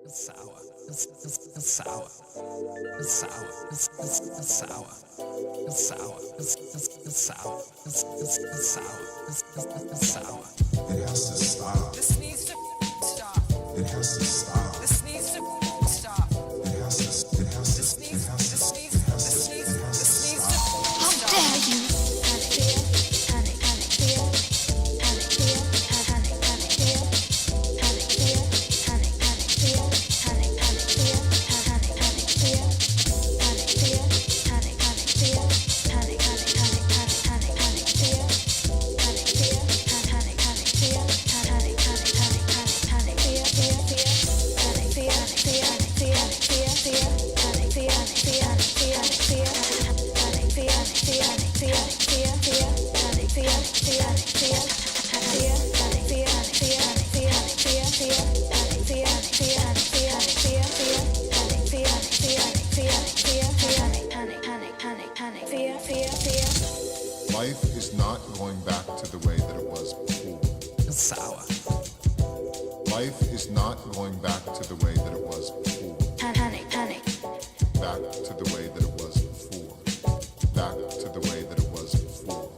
It's sour. It's sour. It's sour. It's sour. It's sour. It's sour. It's sour. It's sour. It has to stop. This needs to stop. It has to stop. This needs to stop. It has to. It has to. It has to. It has to. It has to stop. How dare you? Life is not going back to the way that it was before. It's sour. Life is not going back to the way that it was before. Panic. Back to the way that it was before. Back to the way that it was before.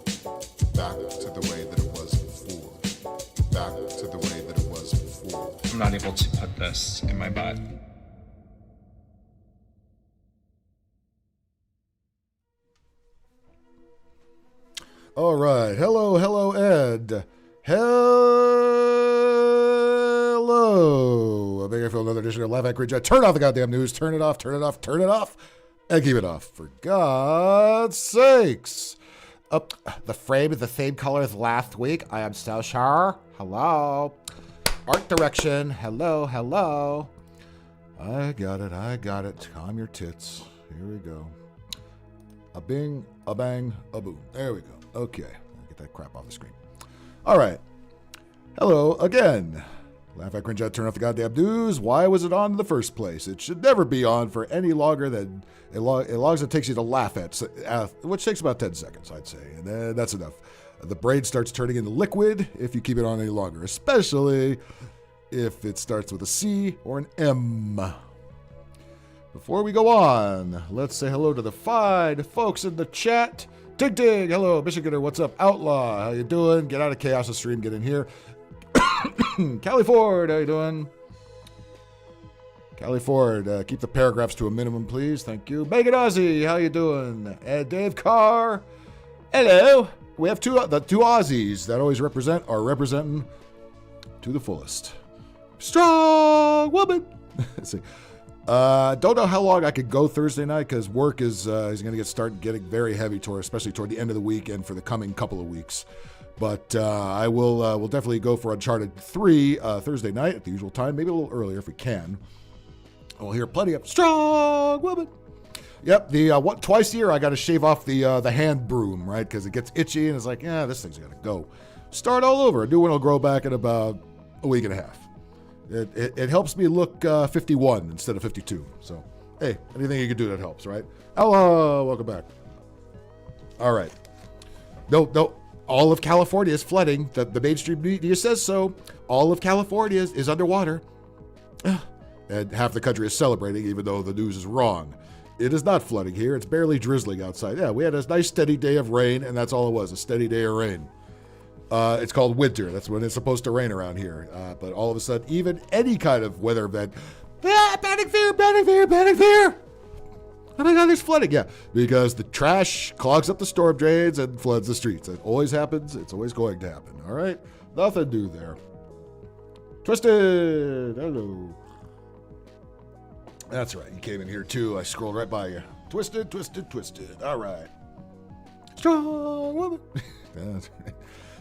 Back to the way that it was before. Back to the way that it was before. I'm not able to put this in my butt. All right. Hello, Ed. Hello. I'm making for another edition of Laugh at Cringe. Turn off the goddamn news. Turn it off, and keep it off. For God's sakes. The frame is the same color as last week. I am so sure. Hello. Art direction. Hello. I got it. Calm your tits. Here we go. A bing, a bang, a boom. There we go. Okay. I'll get that crap off the screen. All right. Hello again. Laugh at Cringe. Turn off the goddamn news. Why was it on in the first place? It should never be on for any longer than as long as it takes you to laugh at, which takes about 10 seconds, I'd say. And then that's enough. The brain starts turning into liquid if you keep it on any longer, especially if it starts with a C or an M. Before we go on, let's say hello to the fine folks in the chat. Dig, hello, Michiganer, what's up? Outlaw, how you doing? Get out of Chaos stream, get in here. Callie Ford, how you doing? Callie Ford, keep the paragraphs to a minimum, please. Thank you. Megan Ozzy, how you doing? And Dave Carr, hello. We have the two Aussies that always are representing to the fullest. Strong woman. Let's see. Don't know how long I could go Thursday night because work is going to start getting very heavy especially toward the end of the week and for the coming couple of weeks. But I will definitely go for Uncharted 3 Thursday night at the usual time, maybe a little earlier if we can. We'll hear plenty of strong woman. Yep, twice a year I got to shave off the hand broom, right? Because it gets itchy and it's like, this thing's got to go. Start all over. A new one will grow back in about a week and a half. It helps me look 51 instead of 52. So, hey, anything you can do that helps, right? Hello, welcome back. All right. No, all of California is flooding. The mainstream media says so. All of California is underwater. And half the country is celebrating, even though the news is wrong. It is not flooding here. It's barely drizzling outside. Yeah, we had a nice steady day of rain, and that's all it was, a steady day of rain. It's called winter. That's when it's supposed to rain around here. But all of a sudden, even any kind of weather event, panic fear. Oh my God, there's flooding. Yeah, because the trash clogs up the storm drains and floods the streets. It always happens. It's always going to happen. All right? Nothing new there. Twisted. Hello. That's right. You came in here too. I scrolled right by you. Twisted. All right. Strong woman. That's right.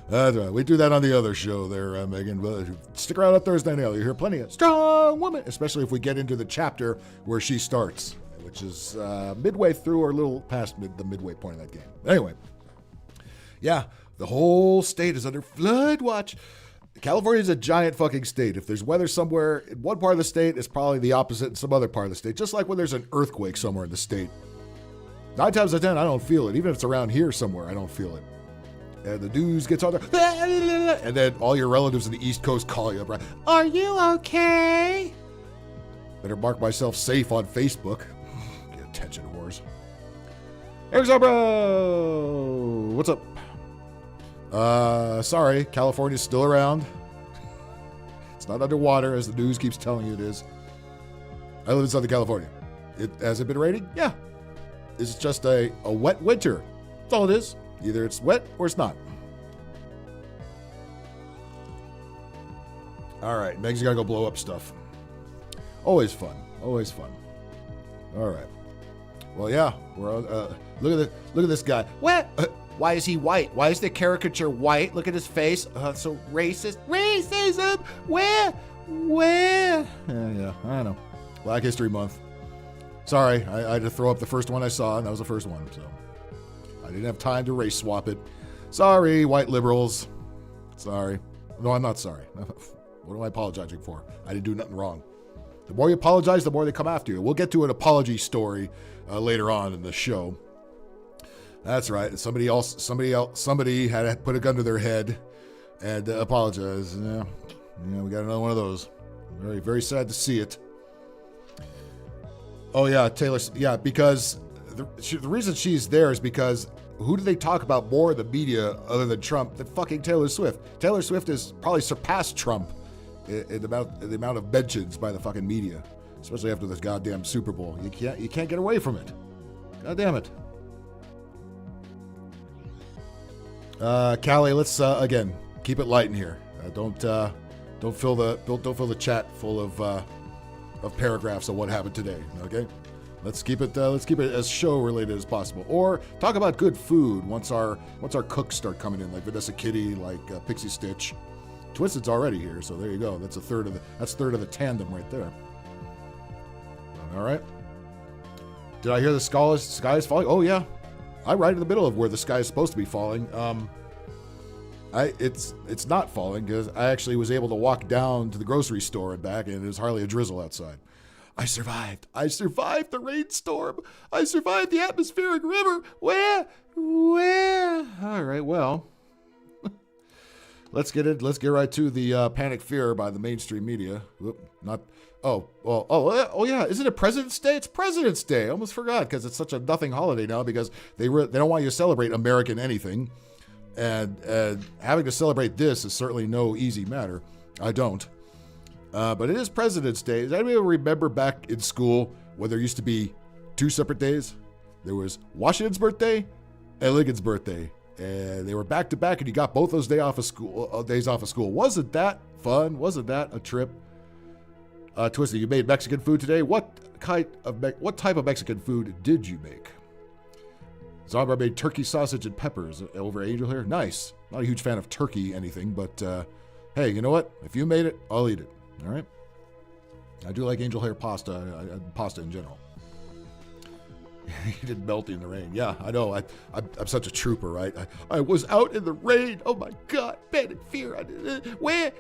That's right. We do that on the other show there, Megan. But stick around on Thursday night. You hear plenty of strong woman, especially if we get into the chapter where she starts, which is midway through or a little past the midway point of that game. Anyway, yeah, the whole state is under flood watch. California is a giant fucking state. If there's weather somewhere in one part of the state, it's probably the opposite in some other part of the state. Just like when there's an earthquake somewhere in the state. 9 times out of 10, I don't feel it. Even if it's around here somewhere, I don't feel it. And the news gets on there. And then all your relatives in the East Coast call you up, right? Are you okay? Better mark myself safe on Facebook. Get attention, whores. Eric Zabro! What's up? Sorry, California's still around. It's not underwater, as the news keeps telling you it is. I live in Southern California. Has it been raining? Yeah. It's just a wet winter. That's all it is. Either it's wet or it's not. All right, Meg's got to go blow up stuff. Always fun. Always fun. All right. Well, yeah. We're on, look at this guy. What? Why is he white? Why is the caricature white? Look at his face. So racist. Racism. Where? Yeah, I don't know. Black History Month. Sorry, I had to throw up the first one I saw, and that was the first one. So I didn't have time to race swap it. Sorry, white liberals. Sorry. No, I'm not sorry. What am I apologizing for? I didn't do nothing wrong. The more you apologize, the more they come after you. We'll get to an apology story later on in the show. That's right. Somebody had put a gun to their head and apologized. Yeah, we got another one of those. Very, very sad to see it. Oh yeah, Taylor. Yeah, because the reason she's there is because who do they talk about more in the media other than Trump than fucking Taylor Swift? Taylor Swift has probably surpassed Trump in the amount of mentions by the fucking media, especially after this goddamn Super Bowl. You can't get away from it. God damn it. Callie, let's again keep it light in here. Don't fill the chat full of paragraphs of what happened today. Okay, let's keep it as show related as possible, or talk about good food once our cooks start coming in, like Vanessa Kitty, like Pixie Stitch. Twisted's already here, so there you go. That's third of the tandem right there. All right. Did I hear the sky is falling? Oh yeah, I'm right in the middle of where the sky is supposed to be falling. It's not falling because I actually was able to walk down to the grocery store and back, and there's hardly a drizzle outside. I survived the rainstorm. I survived the atmospheric river. Where? All right, well, let's get right to the panic fear by the mainstream media. Oh yeah, isn't it President's Day? It's President's Day. I almost forgot because it's such a nothing holiday now because they don't want you to celebrate American anything. And having to celebrate this is certainly no easy matter. I don't. But it is President's Day. Does anybody remember back in school when there used to be two separate days? There was Washington's birthday and Lincoln's birthday. And they were back to back, and you got both those days off of school. Wasn't that fun? Wasn't that a trip? Twisty, you made Mexican food today. What type of Mexican food did you make? Zombra made turkey sausage and peppers over Angel Hair. Nice. Not a huge fan of turkey anything, but hey, you know what? If you made it, I'll eat it. All right? I do like Angel Hair pasta, pasta in general. He did melt in the rain. Yeah, I know. I'm such a trooper, right? I was out in the rain. Oh my God, panic fear. Where?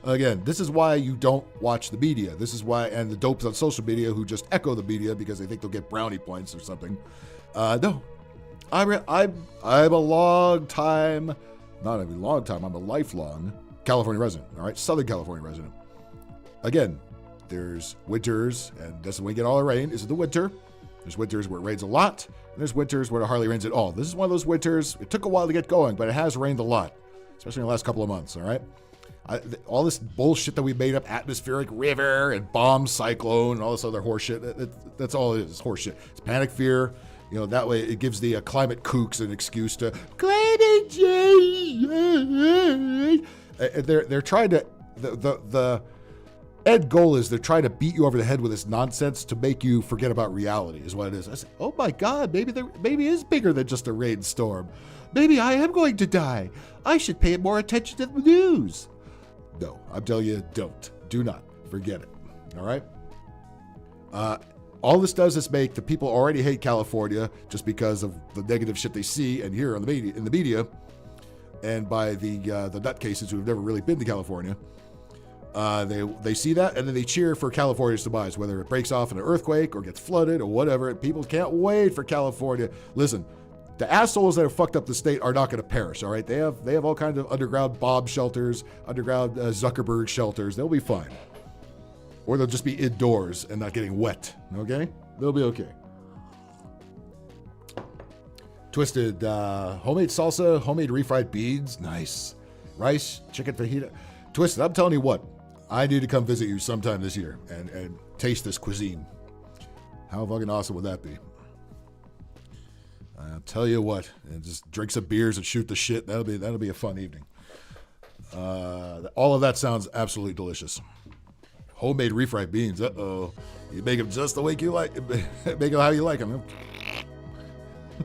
Again, this is why you don't watch the media. This is why, and the dopes on social media who just echo the media because they think they'll get brownie points or something. No, I'm a long time, not a long time. I'm a lifelong California resident. All right, Southern California resident. Again, there's winters, and that's when we get all the rain. Is the winter? There's winters where it rains a lot, and there's winters where it hardly rains at all. This is one of those winters. It took a while to get going, but it has rained a lot, especially in the last couple of months. All right. All this bullshit that we made up, atmospheric river and bomb cyclone and all this other horseshit, that's all it is, horseshit. It's panic fear. You know, that way it gives the climate kooks an excuse to climate change. They're trying to, the end goal is they're trying to beat you over the head with this nonsense to make you forget about reality is what it is. I say, oh my God, maybe it is bigger than just a rainstorm. Maybe I am going to die. I should pay more attention to the news. No, I'm telling you, don't. Do not. Forget it. All right? All this does is make the people already hate California just because of the negative shit they see and hear in the media, and by the nutcases who have never really been to California. They see that, and then they cheer for California's demise, whether it breaks off in an earthquake or gets flooded or whatever. People can't wait for California. Listen, the assholes that have fucked up the state are not going to perish, all right? They have all kinds of underground Bob shelters, underground Zuckerberg shelters. They'll be fine. Or they'll just be indoors and not getting wet. Okay? They'll be okay. Twisted, homemade salsa, homemade refried beans. Nice. Rice, chicken fajita. Twisted, I'm telling you what. I need to come visit you sometime this year and taste this cuisine. How fucking awesome would that be? I'll tell you what. And just drink some beers and shoot the shit. That'll be a fun evening. All of that sounds absolutely delicious. Homemade refried beans. Uh-oh. You make them just the way you like. Make them how you like them.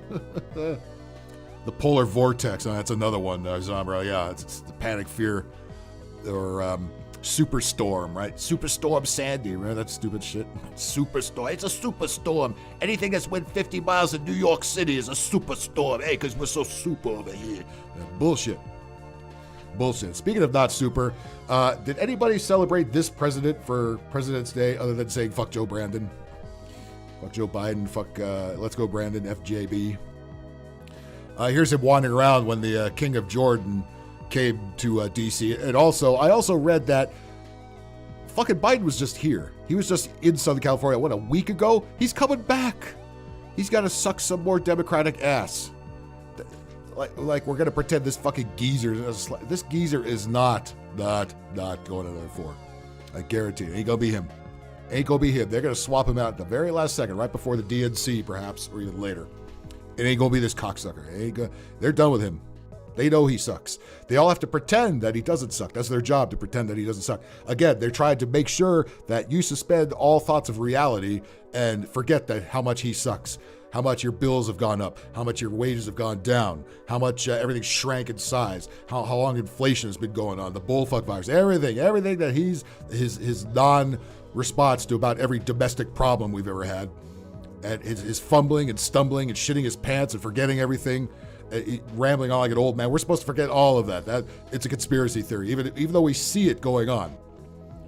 The polar vortex. Oh, that's another one, Zombra. Yeah, it's the panic fear. Or superstorm, right? Superstorm Sandy, right? That stupid shit. Superstorm. It's a superstorm. Anything that's within 50 miles of New York City is a superstorm. Hey, because we're so super over here. Bullshit. Bullshit. Speaking of not super, did anybody celebrate this president for President's Day other than saying fuck Joe Brandon? Fuck Joe Biden. Fuck let's go Brandon. FJB. Here's him wandering around when the King of Jordan came to D.C. And also, I also read that fucking Biden was just here. He was just in Southern California, what, a week ago? He's coming back. He's got to suck some more Democratic ass. Like we're going to pretend this fucking geezer, this geezer is not going another four. I guarantee it. Ain't going to be him. Ain't going to be him. They're going to swap him out at the very last second, right before the DNC, perhaps, or even later. It ain't going to be this cocksucker. They're done with him. They know he sucks. They all have to pretend that he doesn't suck. That's their job, to pretend that he doesn't suck. Again, they're trying to make sure that you suspend all thoughts of reality and forget that how much he sucks, how much your bills have gone up, how much your wages have gone down, how much everything shrank in size, how long inflation has been going on, the bullfuck virus, everything that his non-response to about every domestic problem we've ever had, and his fumbling and stumbling and shitting his pants and forgetting everything. Rambling on like an old man. We're supposed to forget all of that. That it's a conspiracy theory, even though we see it going on.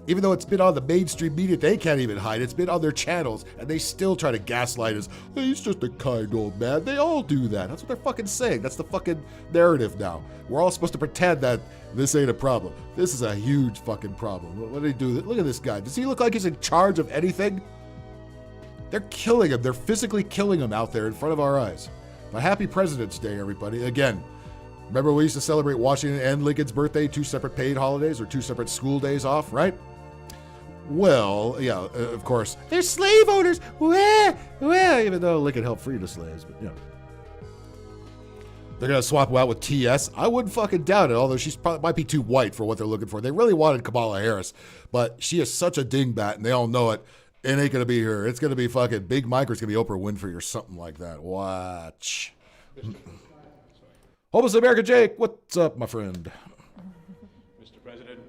Even though it's been on the mainstream media, they can't even hide it. It's been on their channels, and they still try to gaslight us. Hey, he's just a kind old man. They all do that. That's what they're fucking saying. That's the fucking narrative now. We're all supposed to pretend that this ain't a problem. This is a huge fucking problem. What do they do? Look at this guy. Does he look like he's in charge of anything? They're killing him. They're physically killing him out there in front of our eyes. But happy President's Day, everybody. Again, remember we used to celebrate Washington and Lincoln's birthday, 2 separate paid holidays or 2 separate school days off, right? Well, yeah, of course. They're slave owners. Well, even though Lincoln helped free the slaves, but you know. They're going to swap him out with TS. I wouldn't fucking doubt it, although she's probably might be too white for what they're looking for. They really wanted Kamala Harris, but she is such a dingbat, and they all know it. It ain't going to be her. It's going to be fucking Big Mike, or it's going to be Oprah Winfrey or something like that. Watch. Homeless America Jake, what's up, my friend? Mr. President,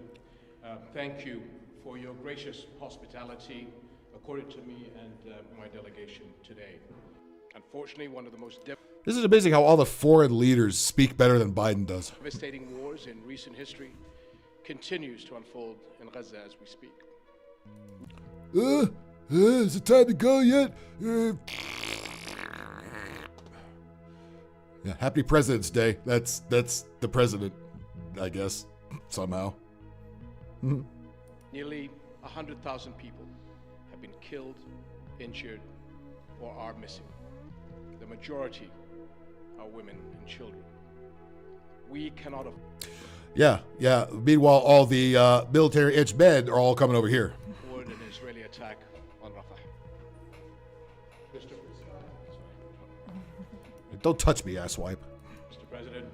thank you for your gracious hospitality accorded to me and my delegation today. Unfortunately, one of the most This is amazing how all the foreign leaders speak better than Biden does. devastating wars in recent history continues to unfold in Gaza as we speak. Is it time to go yet? Yeah, happy President's Day. That's the president, I guess, somehow. Nearly 100,000 people have been killed, injured, or are missing. The majority are women and children. We cannot Yeah. Meanwhile, all the military-edge men are all coming over here. afford an Israeli attack on Rafah. Don't touch me, asswipe. Mr. President,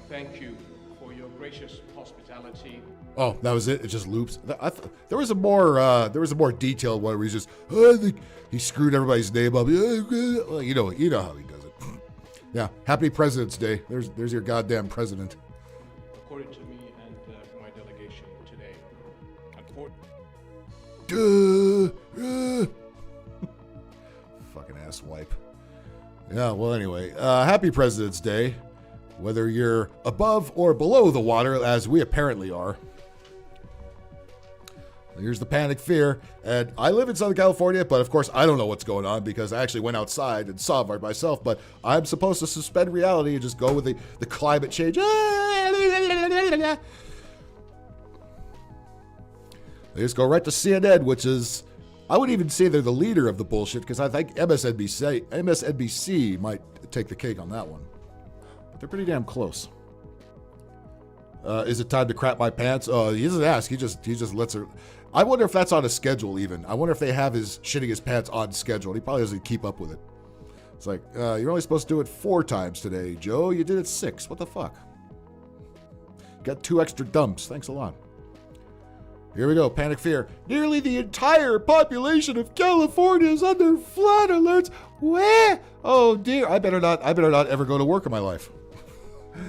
thank you for your gracious hospitality. Oh, that was it. It just loops. There was a more detailed one where he's just, I think he screwed everybody's name up. Well, you know how he does it. Yeah, happy President's Day. There's your goddamn president. According to me and my delegation today, Fucking asswipe. Yeah, well, anyway, happy President's Day, whether you're above or below the water, as we apparently are. Here's the panic fear, and I live in Southern California, but of course I don't know what's going on because I actually went outside and saw it myself, but I'm supposed to suspend reality and just go with the climate change. They just go right to CNN, which is, I wouldn't even say they're the leader of the bullshit, because I think MSNBC might take the cake on that one. But they're pretty damn close. Is it time to crap my pants? Oh, he doesn't ask. He just lets her. I wonder if that's on a schedule even. I wonder if they have his shitting his pants on schedule. He probably doesn't keep up with it. It's like, you're only supposed to do it 4 times today, Joe. You did it 6. What the fuck? Got 2 extra dumps. Thanks a lot. Here we go. Panic fear. Nearly the entire population of California is under flood alerts. Where? Oh dear. I better not ever go to work in my life.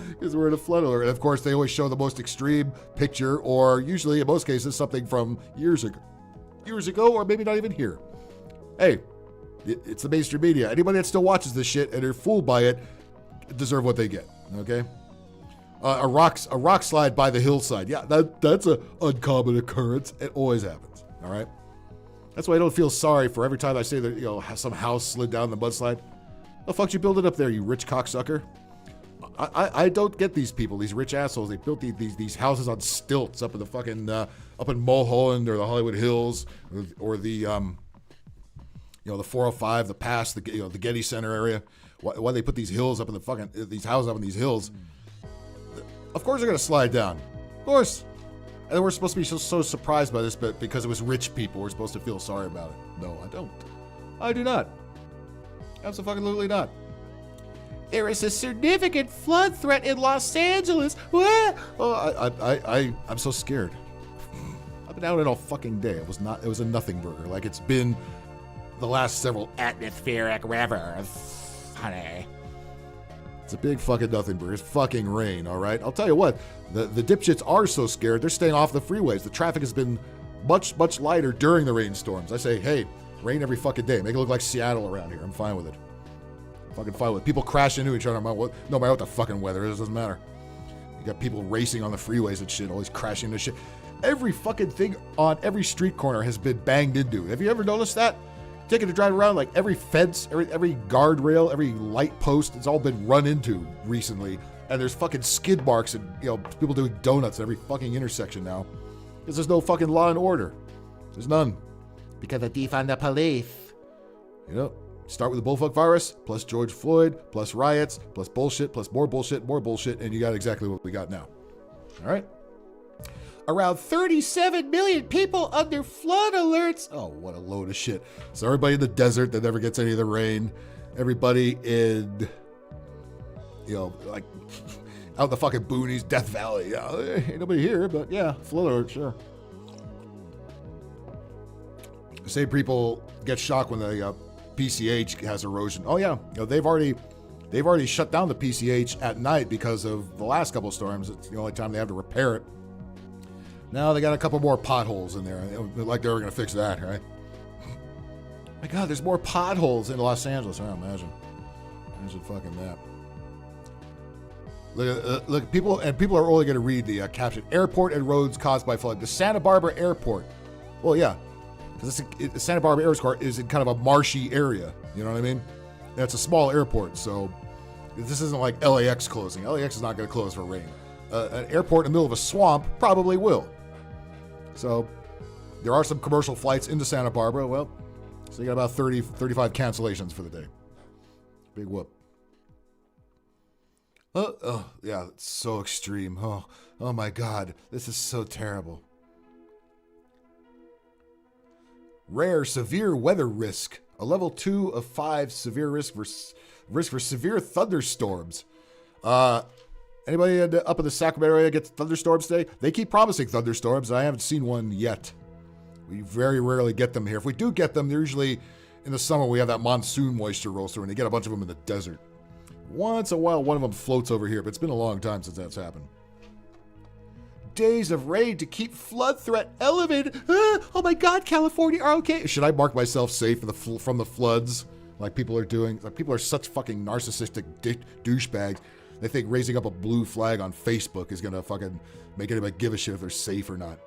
Because we're in a flood alert. And of course, they always show the most extreme picture, or usually, in most cases, something from years ago, or maybe not even here. Hey, it's the mainstream media. Anybody that still watches this shit and are fooled by it deserve what they get. Okay. A rock slide by the hillside. Yeah, that's an uncommon occurrence. It always happens. All right. That's why I don't feel sorry for every time I say that some house slid down the mudslide. The fuck you build it up there, you rich cocksucker? I don't get these people, these rich assholes. They built these houses on stilts up in the fucking up in Mulholland or the Hollywood Hills or the the 405, the Pass, the Getty Center area. Why they put these hills up in the fucking these houses up in these hills? Of course they're gonna slide down. Of course. And we're supposed to be so surprised by this, but because it was rich people, we're supposed to feel sorry about it. No, I don't. I do not. Absolutely not. There is a significant flood threat in Los Angeles. What? Oh, I'm so scared. I've been out it all fucking day. It was a nothing burger. Like it's been the last several atmospheric rivers, honey. It's a big fucking nothing burger. It's fucking rain, all right? I'll tell you what, the dipshits are so scared, they're staying off the freeways. The traffic has been much lighter during the rainstorms. I say, hey, rain every fucking day. Make it look like Seattle around here. I'm fine with it. Fucking fine with it. People crash into each other no matter what the fucking weather is. It doesn't matter. You got people racing on the freeways and shit, always crashing into shit. Every fucking thing on every street corner has been banged into. Have you ever noticed that? Taking a drive around, like every fence, every guardrail, every light post, it's all been run into recently. And there's fucking skid marks and people doing donuts at every fucking intersection now. Because there's no fucking law and order. There's none. Because of defund the police. Start with the bullfuck virus, plus George Floyd, plus riots, plus bullshit, plus more bullshit, and you got exactly what we got now. All right? Around 37 million people under flood alerts. Oh, what a load of shit. So everybody in the desert that never gets any of the rain. Everybody in, like out in the fucking boonies, Death Valley. Ain't nobody here, but yeah, flood alert, sure. The same people get shocked when the PCH has erosion. Oh yeah, they've already shut down the PCH at night because of the last couple of storms. It's the only time they have to repair it. Now they got a couple more potholes in there. Like they were going to fix that, right? My God, there's more potholes in Los Angeles. Oh, imagine fucking that. Look, people are only going to read the caption: "Airport and roads caused by flood." The Santa Barbara Airport. Well, yeah, because the Santa Barbara Airport is in kind of a marshy area. You know what I mean? And it's a small airport, so this isn't like LAX closing. LAX is not going to close for rain. An airport in the middle of a swamp probably will. So there are some commercial flights into Santa Barbara. Well, so you got about 35 cancellations for the day. Big whoop. Oh, yeah, it's so extreme. Oh my God, this is so terrible. Rare severe weather risk. A level 2 of 5 severe risk for severe thunderstorms. Anybody up in the Sacramento area get thunderstorms today? They keep promising thunderstorms. I haven't seen one yet. We very rarely get them here. If we do get them, they're usually in the summer. We have that monsoon moisture roll through, and they get a bunch of them in the desert. Once in a while, one of them floats over here, but it's been a long time since that's happened. Days of rain to keep flood threat elevated. Oh my God, California are okay. Should I mark myself safe from the floods like people are doing? Like people are such fucking narcissistic douchebags. They think raising up a blue flag on Facebook is gonna fucking make anybody give a shit if they're safe or not.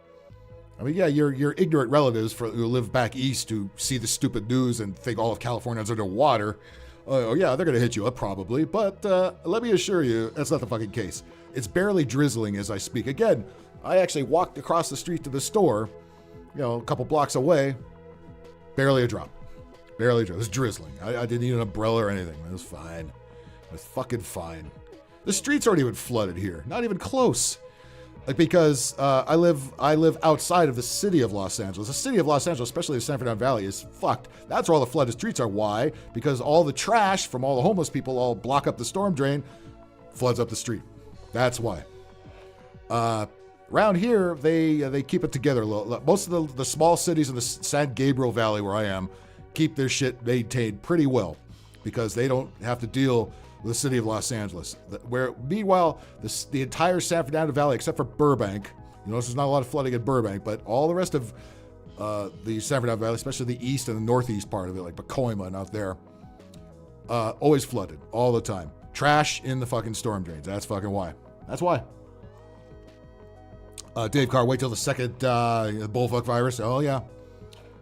I mean, yeah, your ignorant relatives who live back east who see the stupid news and think all of California's underwater. Oh yeah, they're gonna hit you up probably, but let me assure you, that's not the fucking case. It's barely drizzling as I speak. Again, I actually walked across the street to the store, a couple blocks away, barely a drop. Barely a drop. It was drizzling. I didn't need an umbrella or anything. It was fine. It was fucking fine. The streets aren't even flooded here. Not even close. Like, because I live outside of the city of Los Angeles. The city of Los Angeles, especially the San Fernando Valley, is fucked. That's where all the flooded streets are. Why? Because all the trash from all the homeless people all block up the storm drain, floods up the street. That's why. Around here, they keep it together a little. Most of the small cities in the San Gabriel Valley, where I am, keep their shit maintained pretty well because they don't have to deal with the city of Los Angeles. Where, meanwhile, the entire San Fernando Valley, except for Burbank, there's not a lot of flooding in Burbank, but all the rest of the San Fernando Valley, especially the east and the northeast part of it, like Pacoima and out there, always flooded all the time. Trash in the fucking storm drains. That's fucking why. That's why. Dave Carr, wait till the second bullfuck virus. Oh, yeah.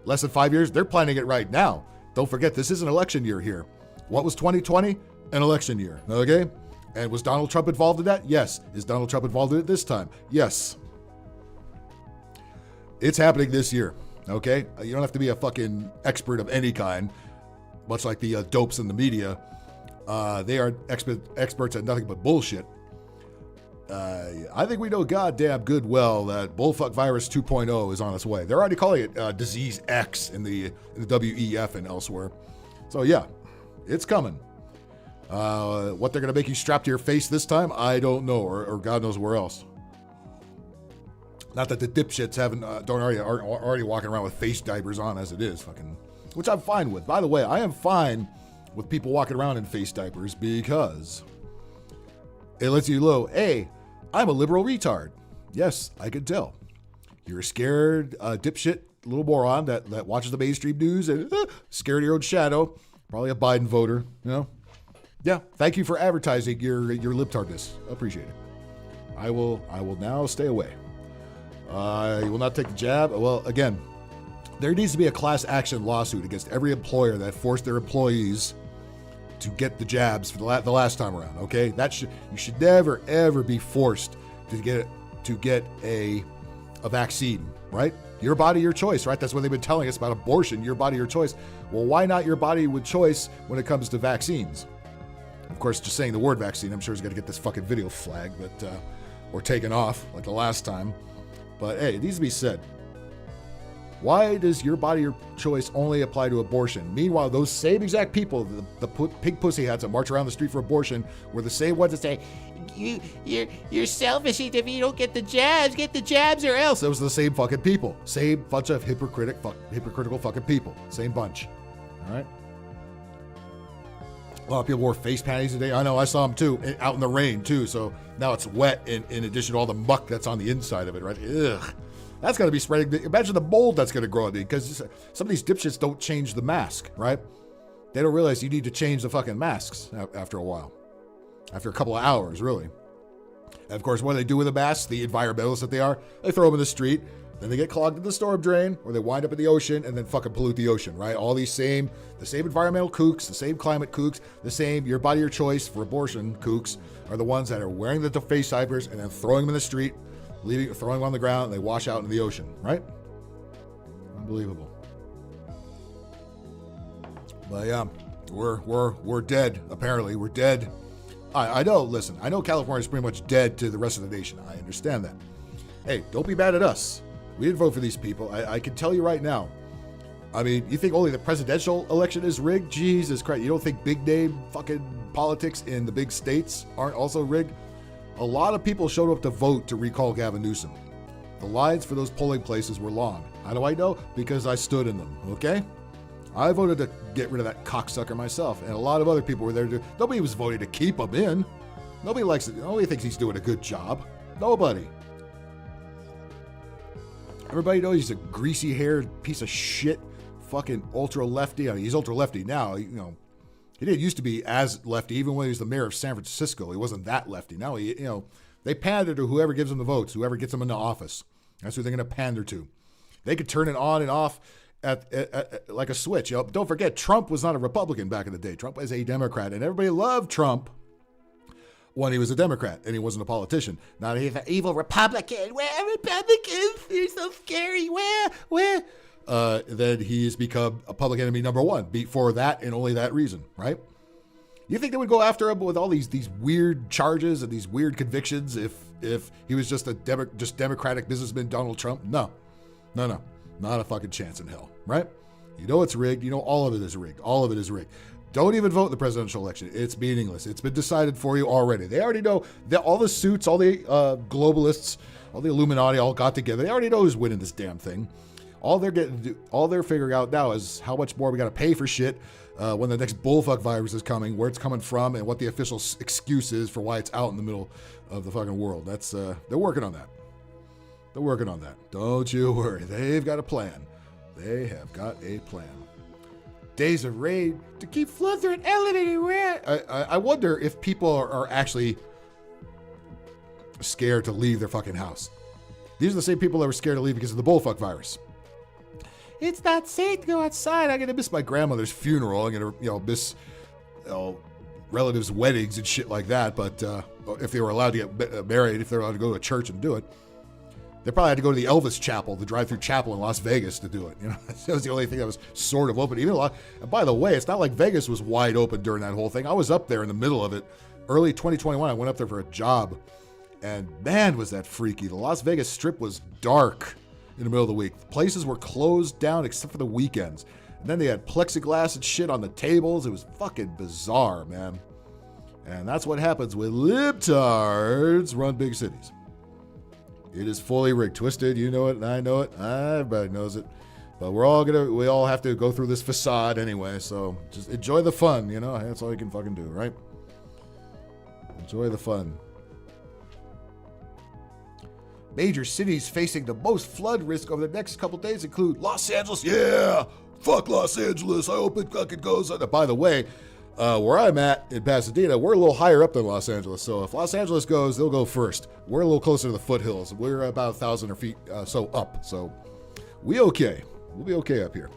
Less than 5 years. They're planning it right now. Don't forget, this is an election year here. What was 2020? An election year. Okay? And was Donald Trump involved in that? Yes. Is Donald Trump involved in it this time? Yes. It's happening this year. Okay? You don't have to be a fucking expert of any kind, much like the dopes in the media. They are experts at nothing but bullshit. I think we know goddamn good well that bullfuck virus 2.0 is on its way. They're already calling it disease X in the WEF and elsewhere. So yeah, it's coming. What they're going to make you strap to your face this time, I don't know, or God knows where else. Not that the dipshits aren't already walking around with face diapers on as it is, fucking, which I'm fine with. By the way, I am fine with people walking around in face diapers because it lets you know, hey, I'm a liberal retard. Yes, I can tell. You're a scared dipshit little moron that watches the mainstream news and scared of your own shadow. Probably a Biden voter, Yeah, thank you for advertising your libtardness. Appreciate it. I will now stay away. I will not take the jab. Well, again, there needs to be a class action lawsuit against every employer that forced their employees to get the jabs for the last time around. Okay, you should never ever be forced to get a vaccine. Right? Your body, your choice. Right? That's what they've been telling us about abortion. Your body, your choice. Well, why not your body with choice when it comes to vaccines? Of course, just saying the word vaccine, I'm sure is going to get this fucking video flagged, or taken off like the last time. But hey, it needs to be said. Why does your body, your choice only apply to abortion? Meanwhile, those same exact people, the pig pussy hats that march around the street for abortion, were the same ones that say, you're selfish if you don't get the jabs or else. Those are the same fucking people. Same bunch of hypocritical fucking people. Same bunch. All right? A lot of people wore face panties today. I know, I saw them too, out in the rain too. So now it's wet in addition to all the muck that's on the inside of it, right? Ugh. That's going to be spreading. Imagine the mold that's going to grow on it, because some of these dipshits don't change the mask, right? They don't realize you need to change the fucking masks after a while. After a couple of hours, really. And of course, what do they do with the masks? The environmentalists that they are, they throw them in the street, then they get clogged in the storm drain, or they wind up in the ocean and then fucking pollute the ocean, right? All these the same environmental kooks, the same climate kooks, the same your body, your choice for abortion kooks are the ones that are wearing the face diapers and then throwing them in the street, throwing them on the ground, and they wash out into the ocean, right? Unbelievable. But yeah, we're dead. Apparently, we're dead. I know. Listen, I know California's pretty much dead to the rest of the nation. I understand that. Hey, don't be mad at us. We didn't vote for these people. I can tell you right now. I mean, you think only the presidential election is rigged? Jesus Christ! You don't think big name fucking politics in the big states aren't also rigged? A lot of people showed up to vote to recall Gavin Newsom. The lines for those polling places were long. How do I know? Because I stood in them, okay? I voted to get rid of that cocksucker myself, and a lot of other people were there to. Nobody was voting to keep him in. Nobody likes it. Nobody thinks he's doing a good job. Nobody. Everybody knows he's a greasy-haired piece of shit, fucking ultra-lefty. I mean, he's ultra-lefty now, He didn't used to be as lefty, even when he was the mayor of San Francisco. He wasn't that lefty. Now, they pander to whoever gives them the votes, whoever gets them into office. That's who they're going to pander to. They could turn it on and off at like a switch. Don't forget, Trump was not a Republican back in the day. Trump was a Democrat, and everybody loved Trump when he was a Democrat and he wasn't a politician. Now he's an evil Republican. Where Republicans? They're so scary. Where? Then he's become a public enemy number one for that and only that reason, right? You think they would go after him with all these weird charges and these weird convictions if he was just just Democratic businessman Donald Trump? No, not a fucking chance in hell, right? You know it's rigged. You know all of it is rigged. All of it is rigged. Don't even vote in the presidential election. It's meaningless. It's been decided for you already. They already know that all the suits, all the globalists, all the Illuminati all got together. They already know who's winning this damn thing. All they're figuring out now is how much more we got to pay for shit when the next bullfuck virus is coming, where it's coming from, and what the official excuse is for why it's out in the middle of the fucking world. That's they're working on that. They're working on that. Don't you worry. They've got a plan. They have got a plan. Days of rain to keep floods are an elevated rate. I wonder if people are actually scared to leave their fucking house. These are the same people that were scared to leave because of the bullfuck virus. It's not safe to go outside. I'm gonna miss my grandmother's funeral. I'm gonna, miss, relatives' weddings and shit like that. But if they were allowed to get married, if they're allowed to go to a church and do it, they probably had to go to the Elvis Chapel, the drive-through chapel in Las Vegas to do it. That was the only thing that was sort of open. And by the way, it's not like Vegas was wide open during that whole thing. I was up there in the middle of it, early 2021. I went up there for a job, and man, was that freaky. The Las Vegas Strip was dark in the middle of the week. Places were closed down except for the weekends. And then they had plexiglass and shit on the tables. It was fucking bizarre, man. And that's what happens when libtards run big cities. It is fully rigged, twisted. You know it, and I know it. Everybody knows it. But we all have to go through this facade anyway. So just enjoy the fun. That's all you can fucking do, right? Enjoy the fun. Major cities facing the most flood risk over the next couple days include Los Angeles. Yeah, fuck Los Angeles. I hope it fucking goes. By the way, where I'm at in Pasadena, we're a little higher up than Los Angeles. So if Los Angeles goes, they'll go first. We're a little closer to the foothills. We're about 1,000 feet so up. So we okay. We'll be okay up here.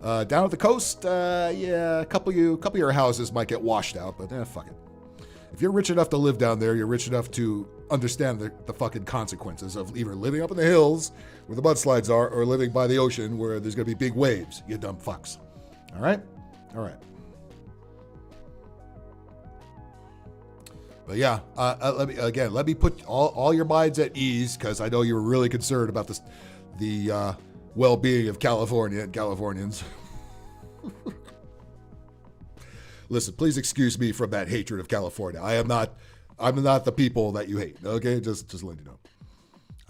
Down at the coast, a couple of your houses might get washed out, but fuck it. If you're rich enough to live down there, you're rich enough to understand the fucking consequences of either living up in the hills where the mudslides are or living by the ocean where there's going to be big waves, you dumb fucks. All right? All right. But yeah, let me put all your minds at ease, because I know you were really concerned about the well-being of California and Californians. Listen, please excuse me from that hatred of California. I'm not the people that you hate. Okay, just letting you know.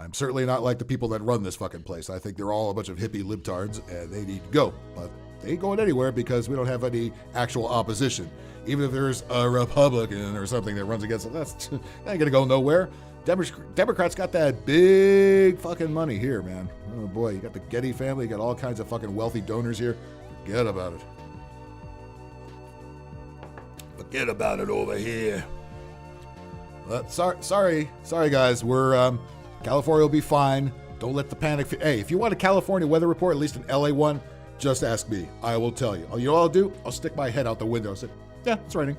I'm certainly not like the people that run this fucking place. I think they're all a bunch of hippie libtards, and they need to go. But they ain't going anywhere because we don't have any actual opposition. Even if there's a Republican or something that runs against it, that ain't gonna go nowhere. Democrats got that big fucking money here, man. Oh boy, you got the Getty family, you got all kinds of fucking wealthy donors here. Forget about it. Forget about it over here. Sorry guys. We're California will be fine. Don't let the panic. Hey, if you want a California weather report, at least an LA one, just ask me. I will tell you. You know what I'll do? I'll stick my head out the window and say, yeah, it's raining.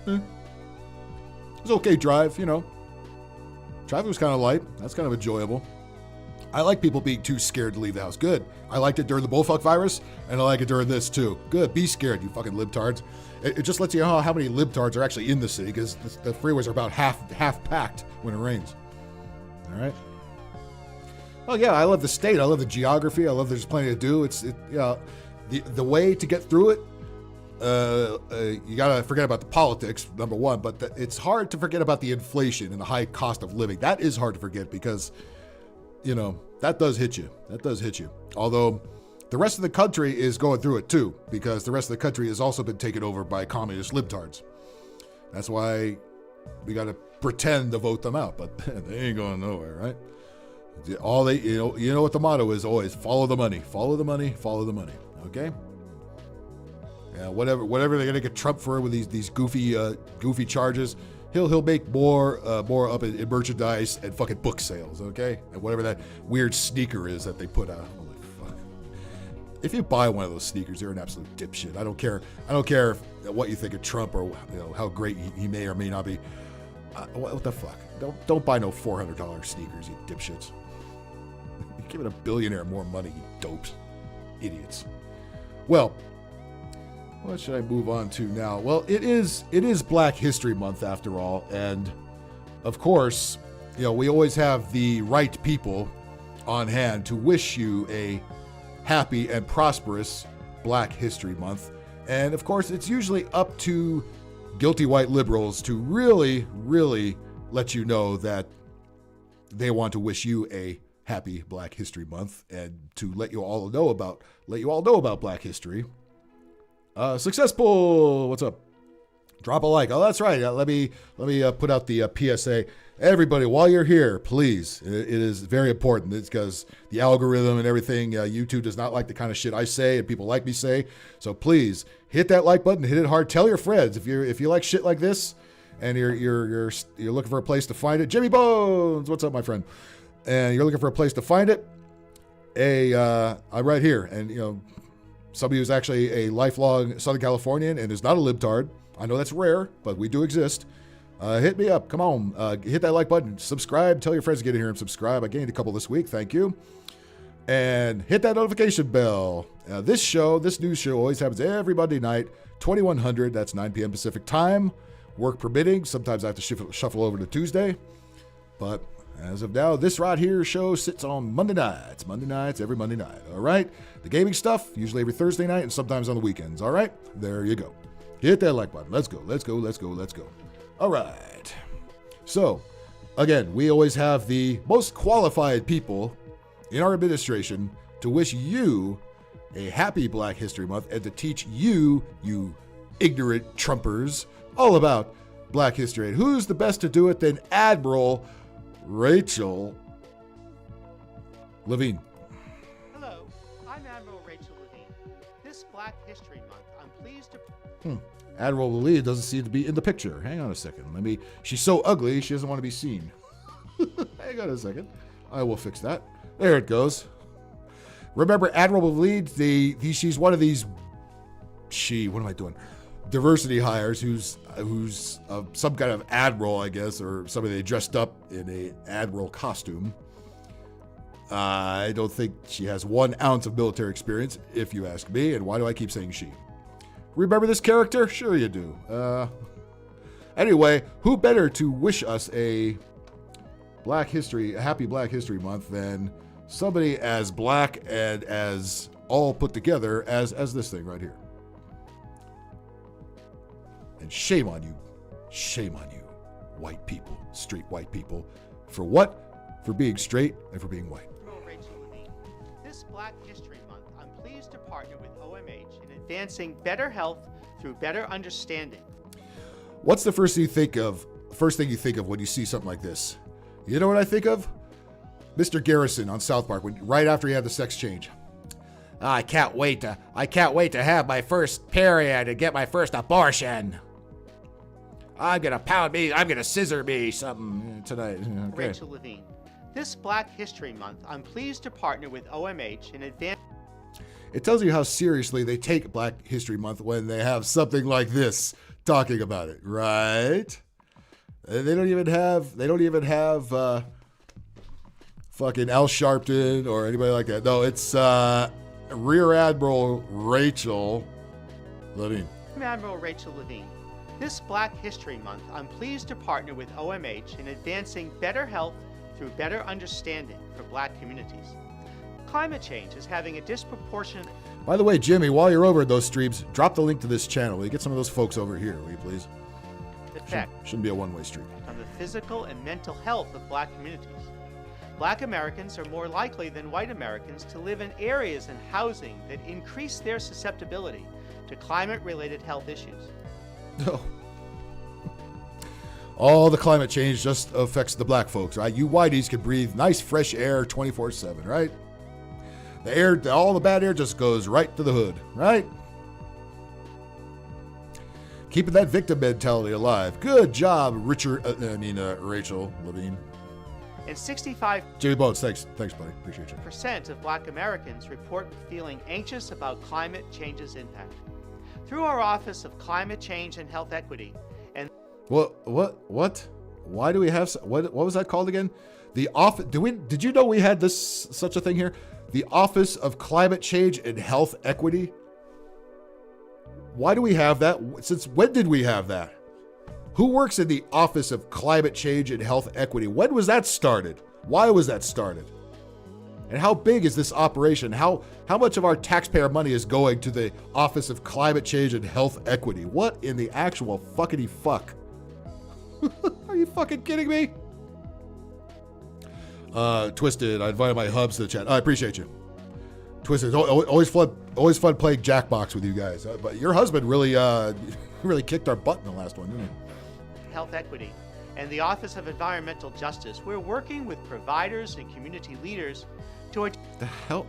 It's okay drive, Traffic was kind of light. That's kind of enjoyable. I like people being too scared to leave the house. Good. I liked it during the bullfuck virus, and I like it during this too. Good. Be scared, you fucking libtards. It just lets you know how many libtards are actually in the city, because the freeways are about half packed when it rains. All right. Oh yeah, I love the state. I love the geography. I love there's plenty to do. The way to get through it. You gotta forget about the politics, number one, but it's hard to forget about the inflation and the high cost of living. That is hard to forget because, that does hit you. That does hit you. Although the rest of the country is going through it too, because the rest of the country has also been taken over by communist libtards. That's why we gotta pretend to vote them out, but they ain't going nowhere, right? All they, you know what the motto is always: follow the money, follow the money, follow the money. Okay. Yeah, whatever they're gonna get Trump for with these goofy charges, he'll make more up in merchandise and fucking book sales, okay? And whatever that weird sneaker is that they put out. Holy if you buy one of those sneakers, you're an absolute dipshit. I don't care what you think of Trump or how great he may or may not be. What the fuck? Don't buy no $400 sneakers, you dipshits. You're giving a billionaire more money, you dopes. Idiots. Well, what should I move on to now? Well, it is Black History Month after all, and of course, we always have the right people on hand to wish you a happy and prosperous Black History Month. And of course, it's usually up to guilty white liberals to really, really let you know that they want to wish you a happy Black History Month and to let you all know about Black history. Successful, what's up? Drop a like. Oh, that's right. Let me put out the PSA. Everybody, while you're here, please, it is very important. It's because the algorithm and everything, YouTube does not like the kind of shit I say and people like me say. So please hit that like button, hit it hard. Tell your friends if you like shit like this, and you're looking for a place to find it. Jimmy Bones, what's up, my friend? And you're looking for a place to find it. I'm right here, and somebody who's actually a lifelong Southern Californian and is not a libtard. I know that's rare, but we do exist. Hit me up. Come on. Hit that like button. Subscribe. Tell your friends to get in here and subscribe. I gained a couple this week. Thank you. And hit that notification bell. This news show always happens every Monday night, 2100. That's 9 p.m. Pacific time. Work permitting. Sometimes I have to shuffle over to Tuesday. But as of now, this right here show sits on Monday nights. Every Monday night. All right? The gaming stuff, usually every Thursday night and sometimes on the weekends. All right? There you go. Hit that like button. Let's go. All right. So, again, we always have the most qualified people in our administration to wish you a happy Black History Month and to teach you ignorant Trumpers, all about Black history. And who's the best to do it than Admiral Rachel Levine? Hello, I'm Admiral Rachel Levine. This Black History Month, I'm pleased to... Admiral Levine doesn't seem to be in the picture. Hang on a second. She's so ugly, she doesn't want to be seen. Hang on a second. I will fix that. There it goes. Remember, Admiral Levine, she's one of these... what am I doing? Diversity hires who's some kind of admiral, I guess, or somebody they dressed up in a admiral costume. I don't think she has 1 ounce of military experience, if you ask me. And why do I keep saying she? Remember this character? Sure you do. Anyway, who better to wish us a happy Black History Month than somebody as black and as all put together as this thing right here. And shame on you, white people, straight white people. For what? For being straight and for being white. Rachel Levine. This Black History Month, I'm pleased to partner with OMH in advancing better health through better understanding. What's the first thing you think of when you see something like this? You know what I think of? Mr. Garrison on South Park, right after he had the sex change. I can't wait to have my first period and get my first abortion. I'm gonna scissor me something tonight. Okay. Rachel Levine. This Black History Month, I'm pleased to partner with OMH in advance. It tells you how seriously they take Black History Month when they have something like this talking about it, right? They don't even have fucking Al Sharpton or anybody like that. No, it's Rear Admiral Rachel Levine. I'm Admiral Rachel Levine. This Black History Month, I'm pleased to partner with OMH in advancing better health through better understanding for Black communities. Climate change is having a disproportionate... By the way, Jimmy, while you're over at those streams, drop the link to this channel. Will you get some of those folks over here, will you please? effect Shouldn't be a one-way street. on the physical and mental health of Black communities. Black Americans are more likely than white Americans to live in areas and housing that increase their susceptibility to climate-related health issues. No. All the climate change just affects the black folks, right? You whiteys can breathe nice fresh air 24/7, right? The air, all the bad air just goes right to the hood, right? Keeping that victim mentality alive. Good job, Rachel Levine. And 65% Jimmy Bones, thanks, buddy. Appreciate you. of Black Americans report feeling anxious about climate change's impact. Through our Office of Climate Change and Health Equity, and What? Why do we have? What was that called again? The office. Did you know we had such a thing here? The Office of Climate Change and Health Equity. Why do we have that? Since when did we have that? Who works in the Office of Climate Change and Health Equity? When was that started? Why was that started? And how big is this operation? How much of our taxpayer money is going to the Office of Climate Change and Health Equity? What in the actual fuckity fuck? Are you fucking kidding me? Twisted, I invited my hubs to the chat. I appreciate you. Twisted, always fun playing Jackbox with you guys. But your husband really really kicked our butt in the last one, didn't he? Health Equity, and the Office of Environmental Justice, we're working with providers and community leaders to The hell?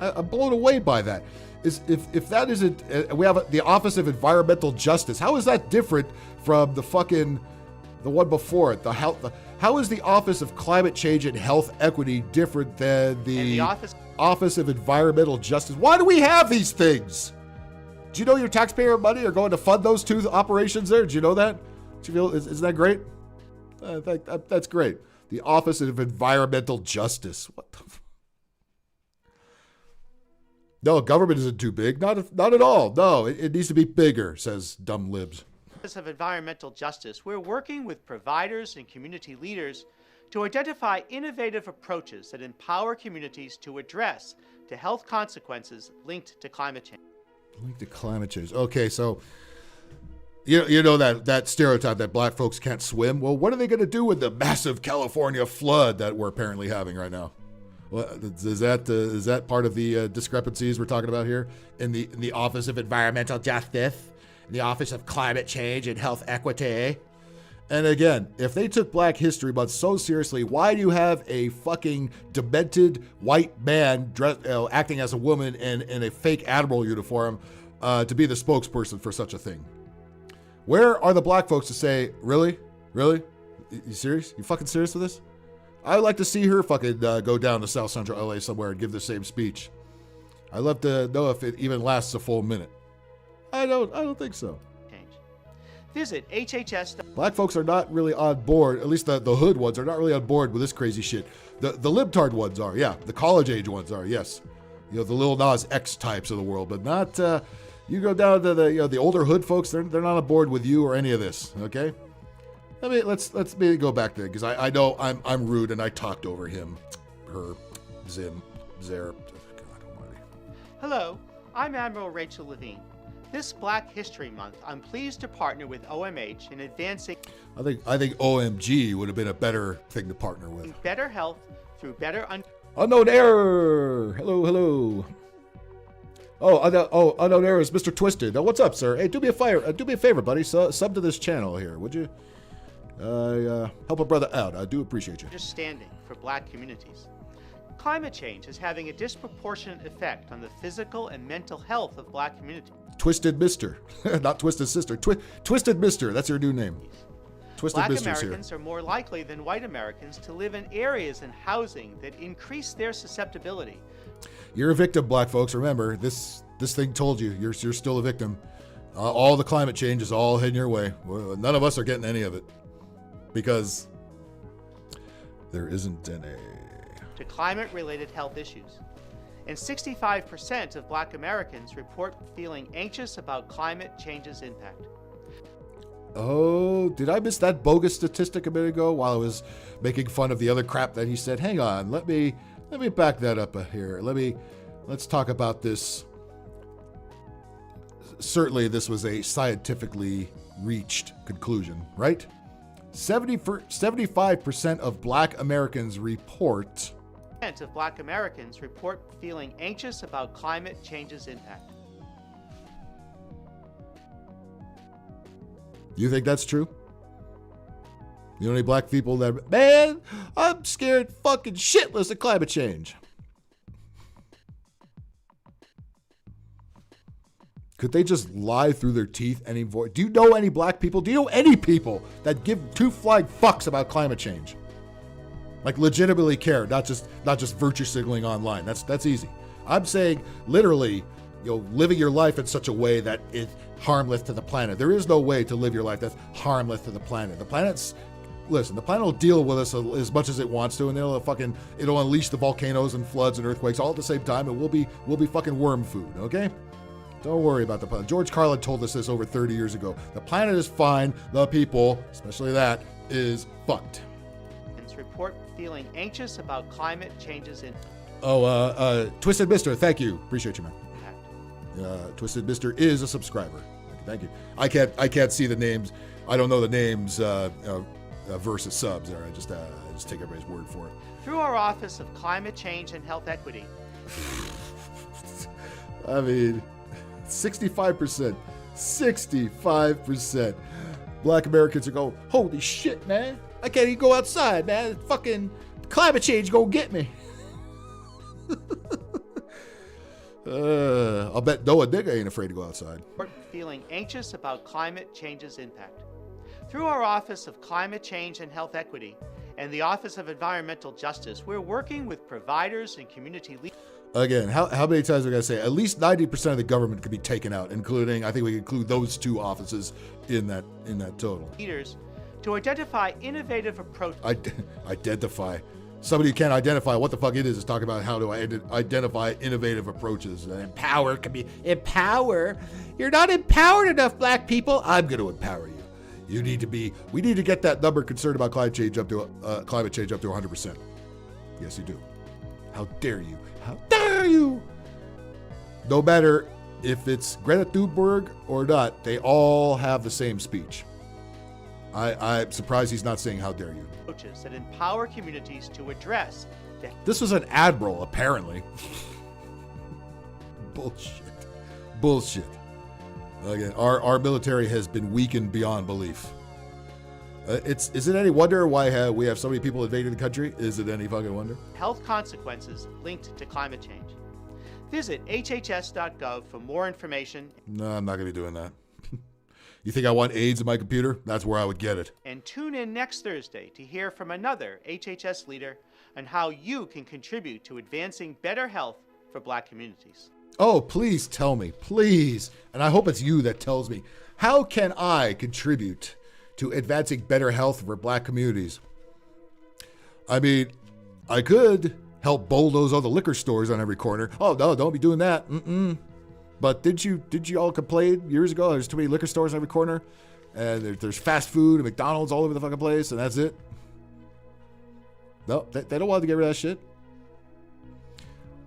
I'm blown away by that. If that isn't, we have the Office of Environmental Justice. How is that different from the one before it? How is the Office of Climate Change and Health Equity different than the Office of Environmental Justice? Why do we have these things? Do you know your taxpayer money are going to fund those two operations there? Do you know that? Do you feel, isn't that great? That's great. The Office of Environmental Justice. What the? No, government isn't too big. Not at all. No, it needs to be bigger, says dumb libs. Office of Environmental Justice, we're working with providers and community leaders to identify innovative approaches that empower communities to address the health consequences linked to climate change. Linked to climate change. Okay, so you know that stereotype that black folks can't swim. Well, what are they going to do with the massive California flood that we're apparently having right now? Well, is that part of the discrepancies we're talking about here in the Office of Environmental Justice, in the Office of Climate Change and Health Equity? And again, if they took Black History Month so seriously, why do you have a fucking demented white man acting as a woman in a fake admiral uniform to be the spokesperson for such a thing? Where are the black folks to say, really? You serious? You fucking serious with this? I would like to see her fucking go down to South Central LA somewhere and give the same speech. I'd love to know if it even lasts a full minute. I don't think so. Visit HHS. Black folks are not really on board, at least the hood ones are not really on board with this crazy shit. The libtard ones are, yeah. The college age ones are, yes. You know, the Lil Nas X types of the world, but not, you go down to the older hood folks, they're not on board with you or any of this, okay? I mean, let's maybe go back there, because I know I'm rude and I talked over him, her, Zim, Zer, God almighty. Hello, I'm Admiral Rachel Levine. This Black History Month, I'm pleased to partner with OMH in advancing I think OMG would have been a better thing to partner with. better health through better Unknown error. Hello. Unknown error is Mr. Twisted. What's up, sir? Hey, do me a favor, buddy. Sub to this channel here, would you? Help a brother out. I do appreciate you. understanding for Black communities. Climate change is having a disproportionate effect on the physical and mental health of Black communities. Twisted Mister, not Twisted Sister. Twisted Mister. That's your new name. Twisted Black Mister's here. Americans are more likely than white Americans to live in areas and housing that increase their susceptibility. You're a victim, black folks. Remember, this thing told you. You're still a victim. All the climate change is all heading your way. Well, none of us are getting any of it because there isn't any. To climate-related health issues. And 65% of Black Americans report feeling anxious about climate change's impact. Oh, did I miss that bogus statistic a minute ago while I was making fun of the other crap that he said? Hang on, let me back that up here. Let's talk about this. Certainly this was a scientifically reached conclusion, right? 75% of Black Americans report of Black Americans report feeling anxious about climate change's impact. You think that's true? You know any black people that, man, I'm scared fucking shitless of climate change. Could they just lie through their teeth any voice? Do you know any black people? Do you know any people that give two flying fucks about climate change? Like legitimately care, not just virtue signaling online. That's easy. I'm saying literally, living your life in such a way that it's harmless to the planet. There is no way to live your life that's harmless to the planet. The planet will deal with us as much as it wants to, and it'll unleash the volcanoes and floods and earthquakes all at the same time, and we'll be fucking worm food, okay? Don't worry about the planet. George Carlin told us this over 30 years ago. The planet is fine. The people, especially that, is fucked. Report feeling anxious about climate changes in Twisted Mister, thank you. Appreciate you, man. impact. Twisted Mister is a subscriber. Thank you. I can't see the names. I don't know the names versus subs there. I just take everybody's word for it. Through our Office of Climate Change and Health Equity. I mean, 65%. 65%. Black Americans are going, holy shit, man. I can't even go outside, man. Fucking climate change gonna get me. I'll bet Noah Nigga ain't afraid to go outside. Feeling anxious about climate change's impact. Through our Office of Climate Change and Health Equity and the Office of Environmental Justice, we're working with providers and community leaders. Again, how many times are we gonna say at least 90% of the government could be taken out, including, I think we include those two offices in that total. Leaders to identify innovative approaches. Identify. Somebody who can't identify what the fuck it is talking about how to identify innovative approaches. Empower can be empower. You're not empowered enough, black people. I'm going to empower you. We need to get that number concerned about climate change up to 100%. Yes, you do. How dare you? How dare you? No matter if it's Greta Thunberg or not, they all have the same speech. I'm surprised he's not saying how dare you. Approaches that empower communities to address the This was an admiral, apparently. Bullshit. Again, our military has been weakened beyond belief. Is it any wonder why we have so many people invading the country? Is it any fucking wonder? health consequences linked to climate change. Visit hhs.gov for more information. No, I'm not going to be doing that. You think I want AIDS in my computer? That's where I would get it. And tune in next Thursday to hear from another HHS leader on how you can contribute to advancing better health for black communities. Oh, please tell me, please. And I hope it's you that tells me. How can I contribute to advancing better health for black communities? I mean, I could help bulldoze all the liquor stores on every corner. Oh, no, don't be doing that. But did you all complain years ago? There's too many liquor stores on every corner, and there's fast food and McDonald's all over the fucking place, and that's it. No, they don't want to get rid of that shit.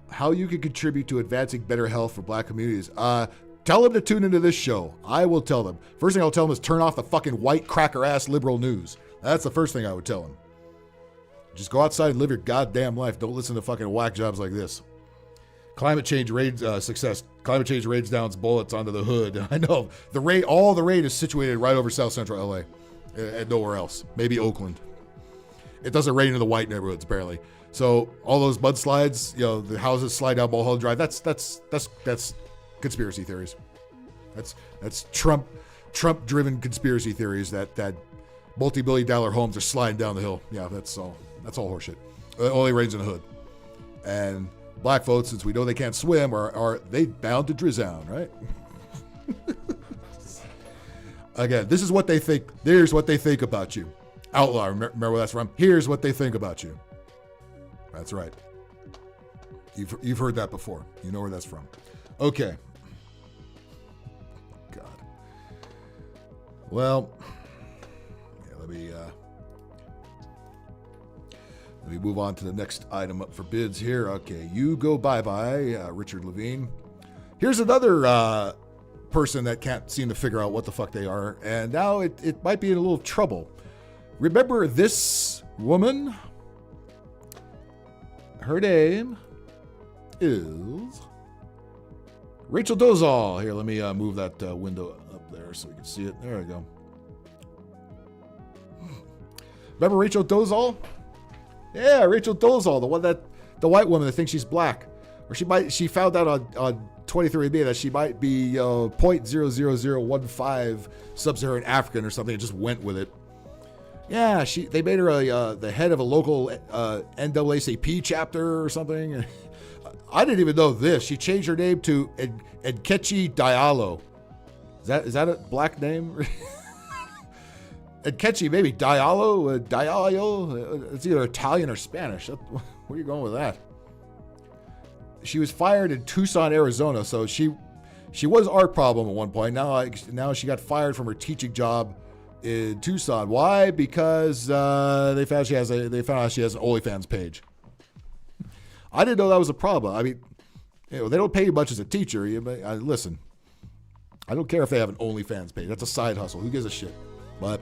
How you can contribute to advancing better health for black communities? Tell them to tune into this show. I will tell them. First thing I'll tell them is turn off the fucking white cracker ass liberal news. That's the first thing I would tell them. Just go outside and live your goddamn life. Don't listen to fucking whack jobs like this. Climate change raids success. Climate change raids down bullets onto the hood. I know all the raid is situated right over South Central LA, and nowhere else. Maybe Oakland. It doesn't rain in the white neighborhoods apparently. So all those mudslides, the houses slide down Mulholland Drive. That's conspiracy theories. That's Trump-driven conspiracy theories that multi-billion-dollar homes are sliding down the hill. Yeah, that's all horseshit. It only rains in the hood, and black folks, since we know they can't swim, are they bound to drown, right? Again, this is what they think. Here's what they think about you. Outlaw, remember where that's from? Here's what they think about you. That's right. You've heard that before. You know where that's from. Okay. God. Well, yeah, let me move on to the next item up for bids here. Okay, you go bye-bye, Richard Levine. Here's another person that can't seem to figure out what the fuck they are, and now it might be in a little trouble. Remember this woman? Her name is Rachel Dolezal. Here, let me move that window up there so we can see it. There we go. Remember Rachel Dolezal? Yeah, Rachel Dolezal, the white woman that thinks she's black, or she found out on 23andMe that she might be 0.00015 sub-Saharan African or something, and just went with it. Yeah, they made her the head of a local NAACP chapter or something. I didn't even know this. She changed her name to Nkechi Diallo. Is that a black name? Nkechi, maybe Diallo, Diallo. It's either Italian or Spanish. Where are you going with that? She was fired in Tucson, Arizona. So she was art problem at one point. Now she got fired from her teaching job in Tucson. Why? Because they found out she has an OnlyFans page. I didn't know that was a problem. I mean, they don't pay you much as a teacher. Listen, I don't care if they have an OnlyFans page. That's a side hustle. Who gives a shit? But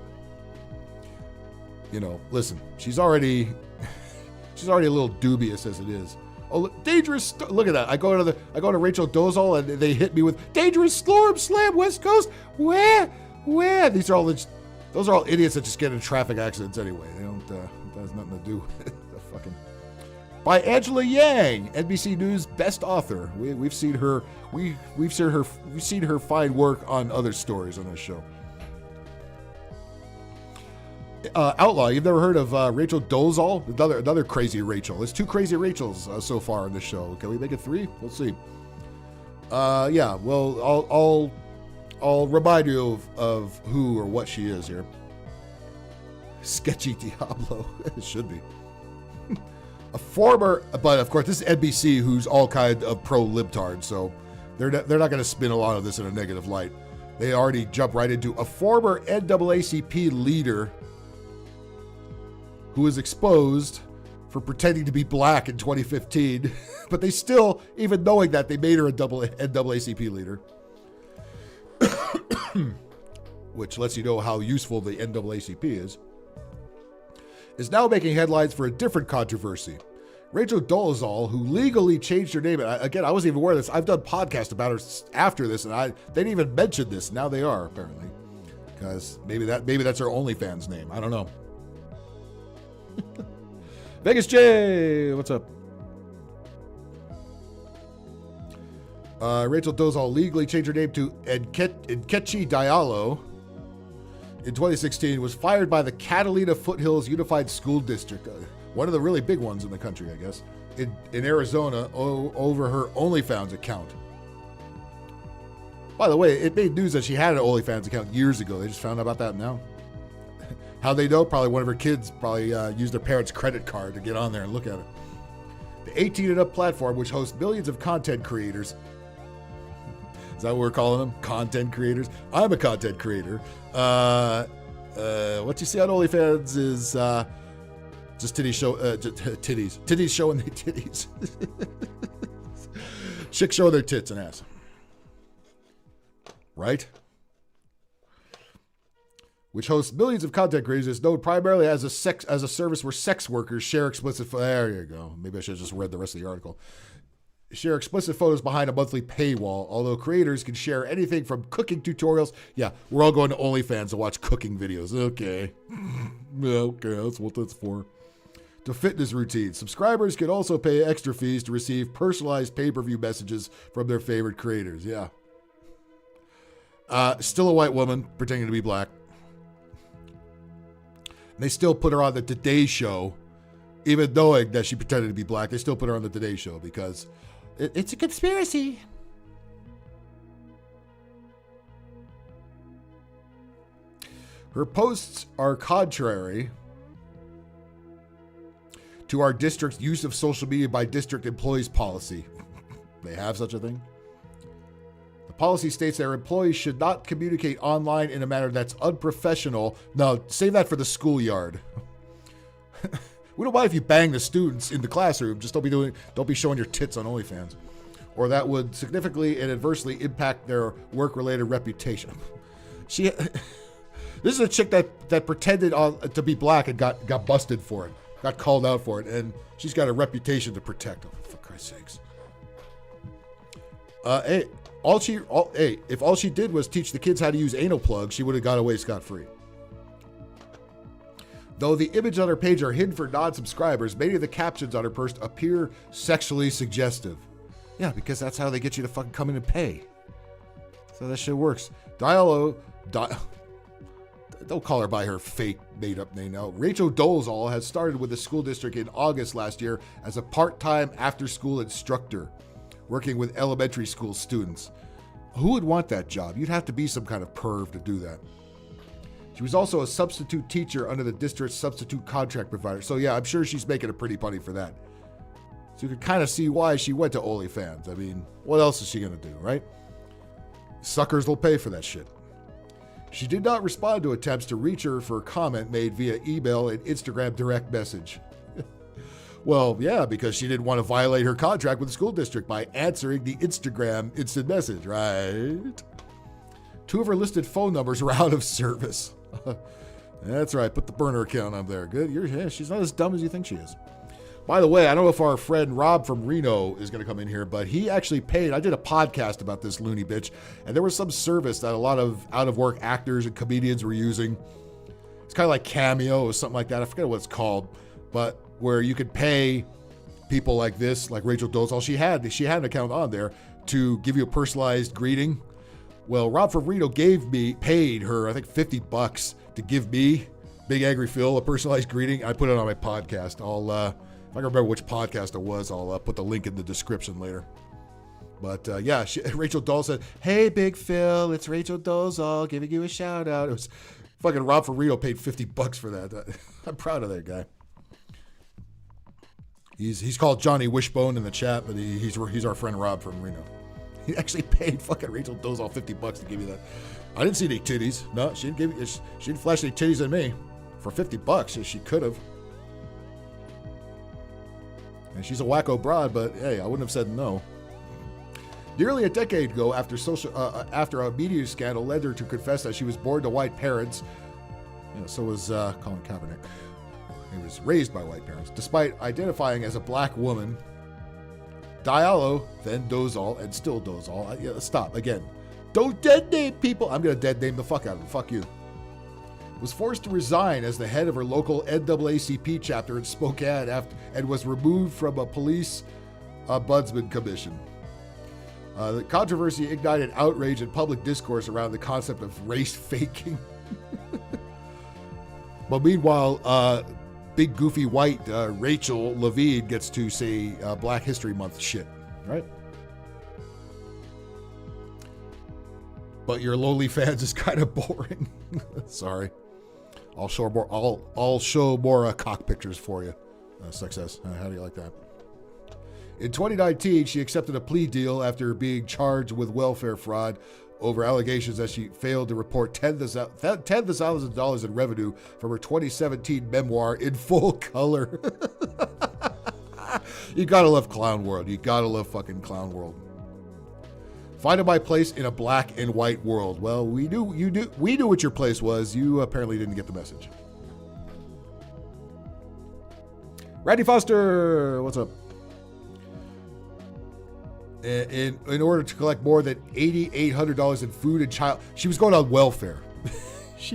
listen, she's already a little dubious as it is. Oh, dangerous! Look at that. I go to Rachel Dolezal and they hit me with dangerous storm slam West Coast. Where? Those are all idiots that just get in traffic accidents anyway. They don't. That has nothing to do with the fucking. By Angela Yang, NBC News best author. We've seen her. We've seen her fine work on other stories on this show. Outlaw. You've never heard of Rachel Dolezal? Another crazy Rachel. There's 2 crazy Rachels so far in this show. Can we make it 3? Let's see. Yeah. Well, I'll remind you of who or what she is here. Sketchy Diablo. It should be. A former, but of course this is NBC, who's all kind of pro-libtard, so they're not going to spin a lot of this in a negative light. They already jump right into a former NAACP leader who was exposed for pretending to be black in 2015, but they still, even knowing that, they made her a NAACP leader, which lets you know how useful the NAACP is now making headlines for a different controversy. Rachel Dolezal, who legally changed her name, and again, I wasn't even aware of this. I've done podcasts about her after this, and they didn't even mention this. Now they are, apparently, because maybe that's her OnlyFans name. I don't know. Vegas J, what's up? Rachel Dolezal legally changed her name to Nkechi Diallo in 2016, was fired by the Catalina Foothills Unified School District, one of the really big ones in the country, I guess, in Arizona, over her OnlyFans account. By the way, it made news that she had an OnlyFans account years ago. They just found out about that now. How they know? Probably one of her kids used their parents' credit card to get on there and look at it. The 18 and Up platform, which hosts millions of content creators. Is that what we're calling them? Content creators? I'm a content creator. What you see on OnlyFans is just titties showing their titties. Chicks showing their tits and ass. Right? Which hosts millions of content creators, is known primarily as a service where sex workers share explicit. There you go. Maybe I should have just read the rest of the article. Share explicit photos behind a monthly paywall, although creators can share anything from cooking tutorials. Yeah, we're all going to OnlyFans to watch cooking videos. Okay. Okay, that's what that's for. To fitness routines. Subscribers can also pay extra fees to receive personalized pay-per-view messages from their favorite creators. Yeah. Still a white woman pretending to be black. And they still put her on the Today Show, even knowing that she pretended to be black. They still put her on the Today Show because it's a conspiracy. Her posts are contrary to our district's use of social media by district employees policy. They have such a thing. The policy states that our employees should not communicate online in a manner that's unprofessional. No, save that for the schoolyard. We don't mind if you bang the students in the classroom. Just don't be showing your tits on OnlyFans, or that would significantly and adversely impact their work-related reputation. This is a chick that pretended to be black and got busted for it, got called out for it, and she's got a reputation to protect. Oh, for Christ's sakes! If all she did was teach the kids how to use anal plugs, she would have got away scot-free. Though the images on her page are hidden for non-subscribers, many of the captions on her post appear sexually suggestive. Yeah, because that's how they get you to fucking come in and pay. So that shit works. Diallo don't call her by her fake made-up name now. Rachel Dolezal has started with the school district in August last year as a part-time after-school instructor, working with elementary school students. Who would want that job? You'd have to be some kind of perv to do that. She was also a substitute teacher under the district's substitute contract provider. So yeah, I'm sure she's making a pretty penny for that. So you can kind of see why she went to OnlyFans. I mean, what else is she going to do, right? Suckers will pay for that shit. She did not respond to attempts to reach her for a comment made via email and Instagram direct message. Well, yeah, because she didn't want to violate her contract with the school district by answering the Instagram instant message, right? 2 of her listed phone numbers were out of service. That's right, put the burner account up there. Good, yeah, she's not as dumb as you think she is. By the way, I don't know if our friend Rob from Reno is going to come in here, but he actually paid. I did a podcast about this loony bitch, and there was some service that a lot of out-of-work actors and comedians were using. It's kind of like Cameo or something like that. I forget what it's called, but where you could pay people like this, like Rachel Dolezal. She had an account on there to give you a personalized greeting. Well, Rob from Reno paid her, I think, $50 to give me, Big Angry Phil, a personalized greeting. I put it on my podcast. If I can remember which podcast it was, I'll put the link in the description later. But yeah, Rachel Dolezal said, "Hey, Big Phil, it's Rachel Dolezal giving you a shout out." It was fucking Rob from Reno paid $50 for that. I'm proud of that guy. He's called Johnny Wishbone in the chat, but he's our friend Rob from Reno. He actually paid fucking Rachel Dolezal $50 to give you that. I didn't see any titties. No, she didn't flash any titties at me for $50. She could have. And she's a wacko broad, but hey, I wouldn't have said no. Nearly a decade ago, after a media scandal led her to confess that she was born to white parents, so was Colin Kaepernick. He was raised by white parents. Despite identifying as a black woman, Diallo, then Dolezal, and still Dolezal. Stop again. Don't dead name people. I'm gonna dead name the fuck out of them. Fuck you. Was forced to resign as the head of her local NAACP chapter in Spokane and was removed from a police ombudsman commission. The controversy ignited outrage and public discourse around the concept of race faking. But meanwhile, big goofy white Rachel Levine gets to say Black History Month shit, right? But your lowly fans is kind of boring. Sorry. I'll show more cock pictures for you. Success. How do you like that? In 2019, she accepted a plea deal after being charged with welfare fraud over allegations that she failed to report tens of thousands of dollars in revenue from her 2017 memoir In Full Color. You gotta love Clown World. You gotta love fucking Clown World. Finding my place in a black and white world. Well, we knew what your place was. You apparently didn't get the message. Randy Foster, what's up? In order to collect more than $8,800 in food and child, she was going on welfare.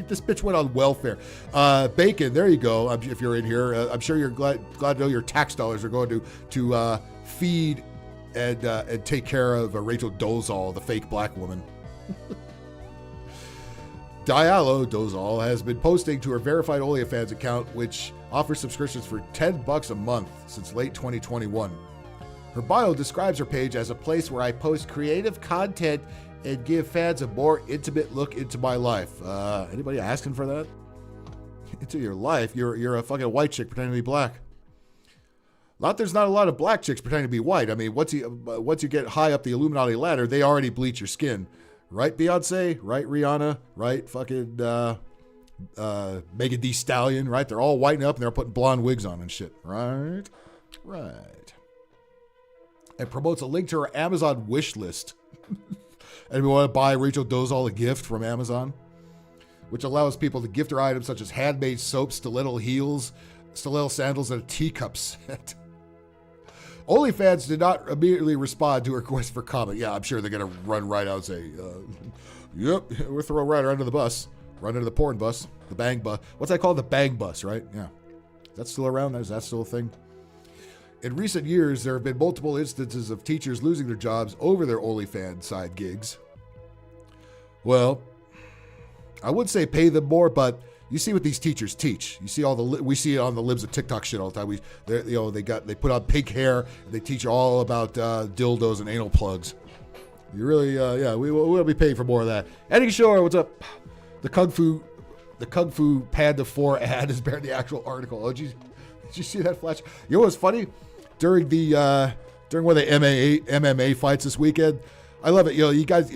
This bitch went on welfare. Bacon, there you go. If you're in here, I'm sure you're glad to know your tax dollars are going to feed and take care of Rachel Dolezal, the fake black woman. Dolezal has been posting to her verified OnlyFans account, which offers subscriptions for $10 a month since late 2021. Her bio describes her page as a place where I post creative content and give fans a more intimate look into my life. Anybody asking for that? Into your life? You're a fucking white chick pretending to be black. There's not a lot of black chicks pretending to be white. I mean, once you get high up the Illuminati ladder, they already bleach your skin. Right, Beyonce? Right, Rihanna? Right, fucking Megan Thee Stallion? Right? They're all whitening up and they're putting blonde wigs on and shit. Right. And promotes a link to her Amazon wish list. And we want to buy Rachel Dolezal a gift from Amazon, which allows people to gift her items such as handmade soap, stiletto sandals, and a teacup set. OnlyFans did not immediately respond to her request for comment. Yeah, I'm sure they're going to run right out and say, yep, we're throwing right under the bus. Run under the porn bus. The bang bus. What's that called? The bang bus, right? Yeah. Is that still around? Is that still a thing? In recent years, there have been multiple instances of teachers losing their jobs over their OnlyFans side gigs. Well, I would say pay them more, but you see what these teachers teach. You see we see it on the libs of TikTok shit all the time. They put on pink hair. And they teach all about dildos and anal plugs. You really, we'll be paying for more of that. Eddie Shore, what's up? The Kung Fu Panda 4 ad is better than the actual article. Oh, did you see that flash? You know what's funny? During one of the MMA fights this weekend, I love it. You got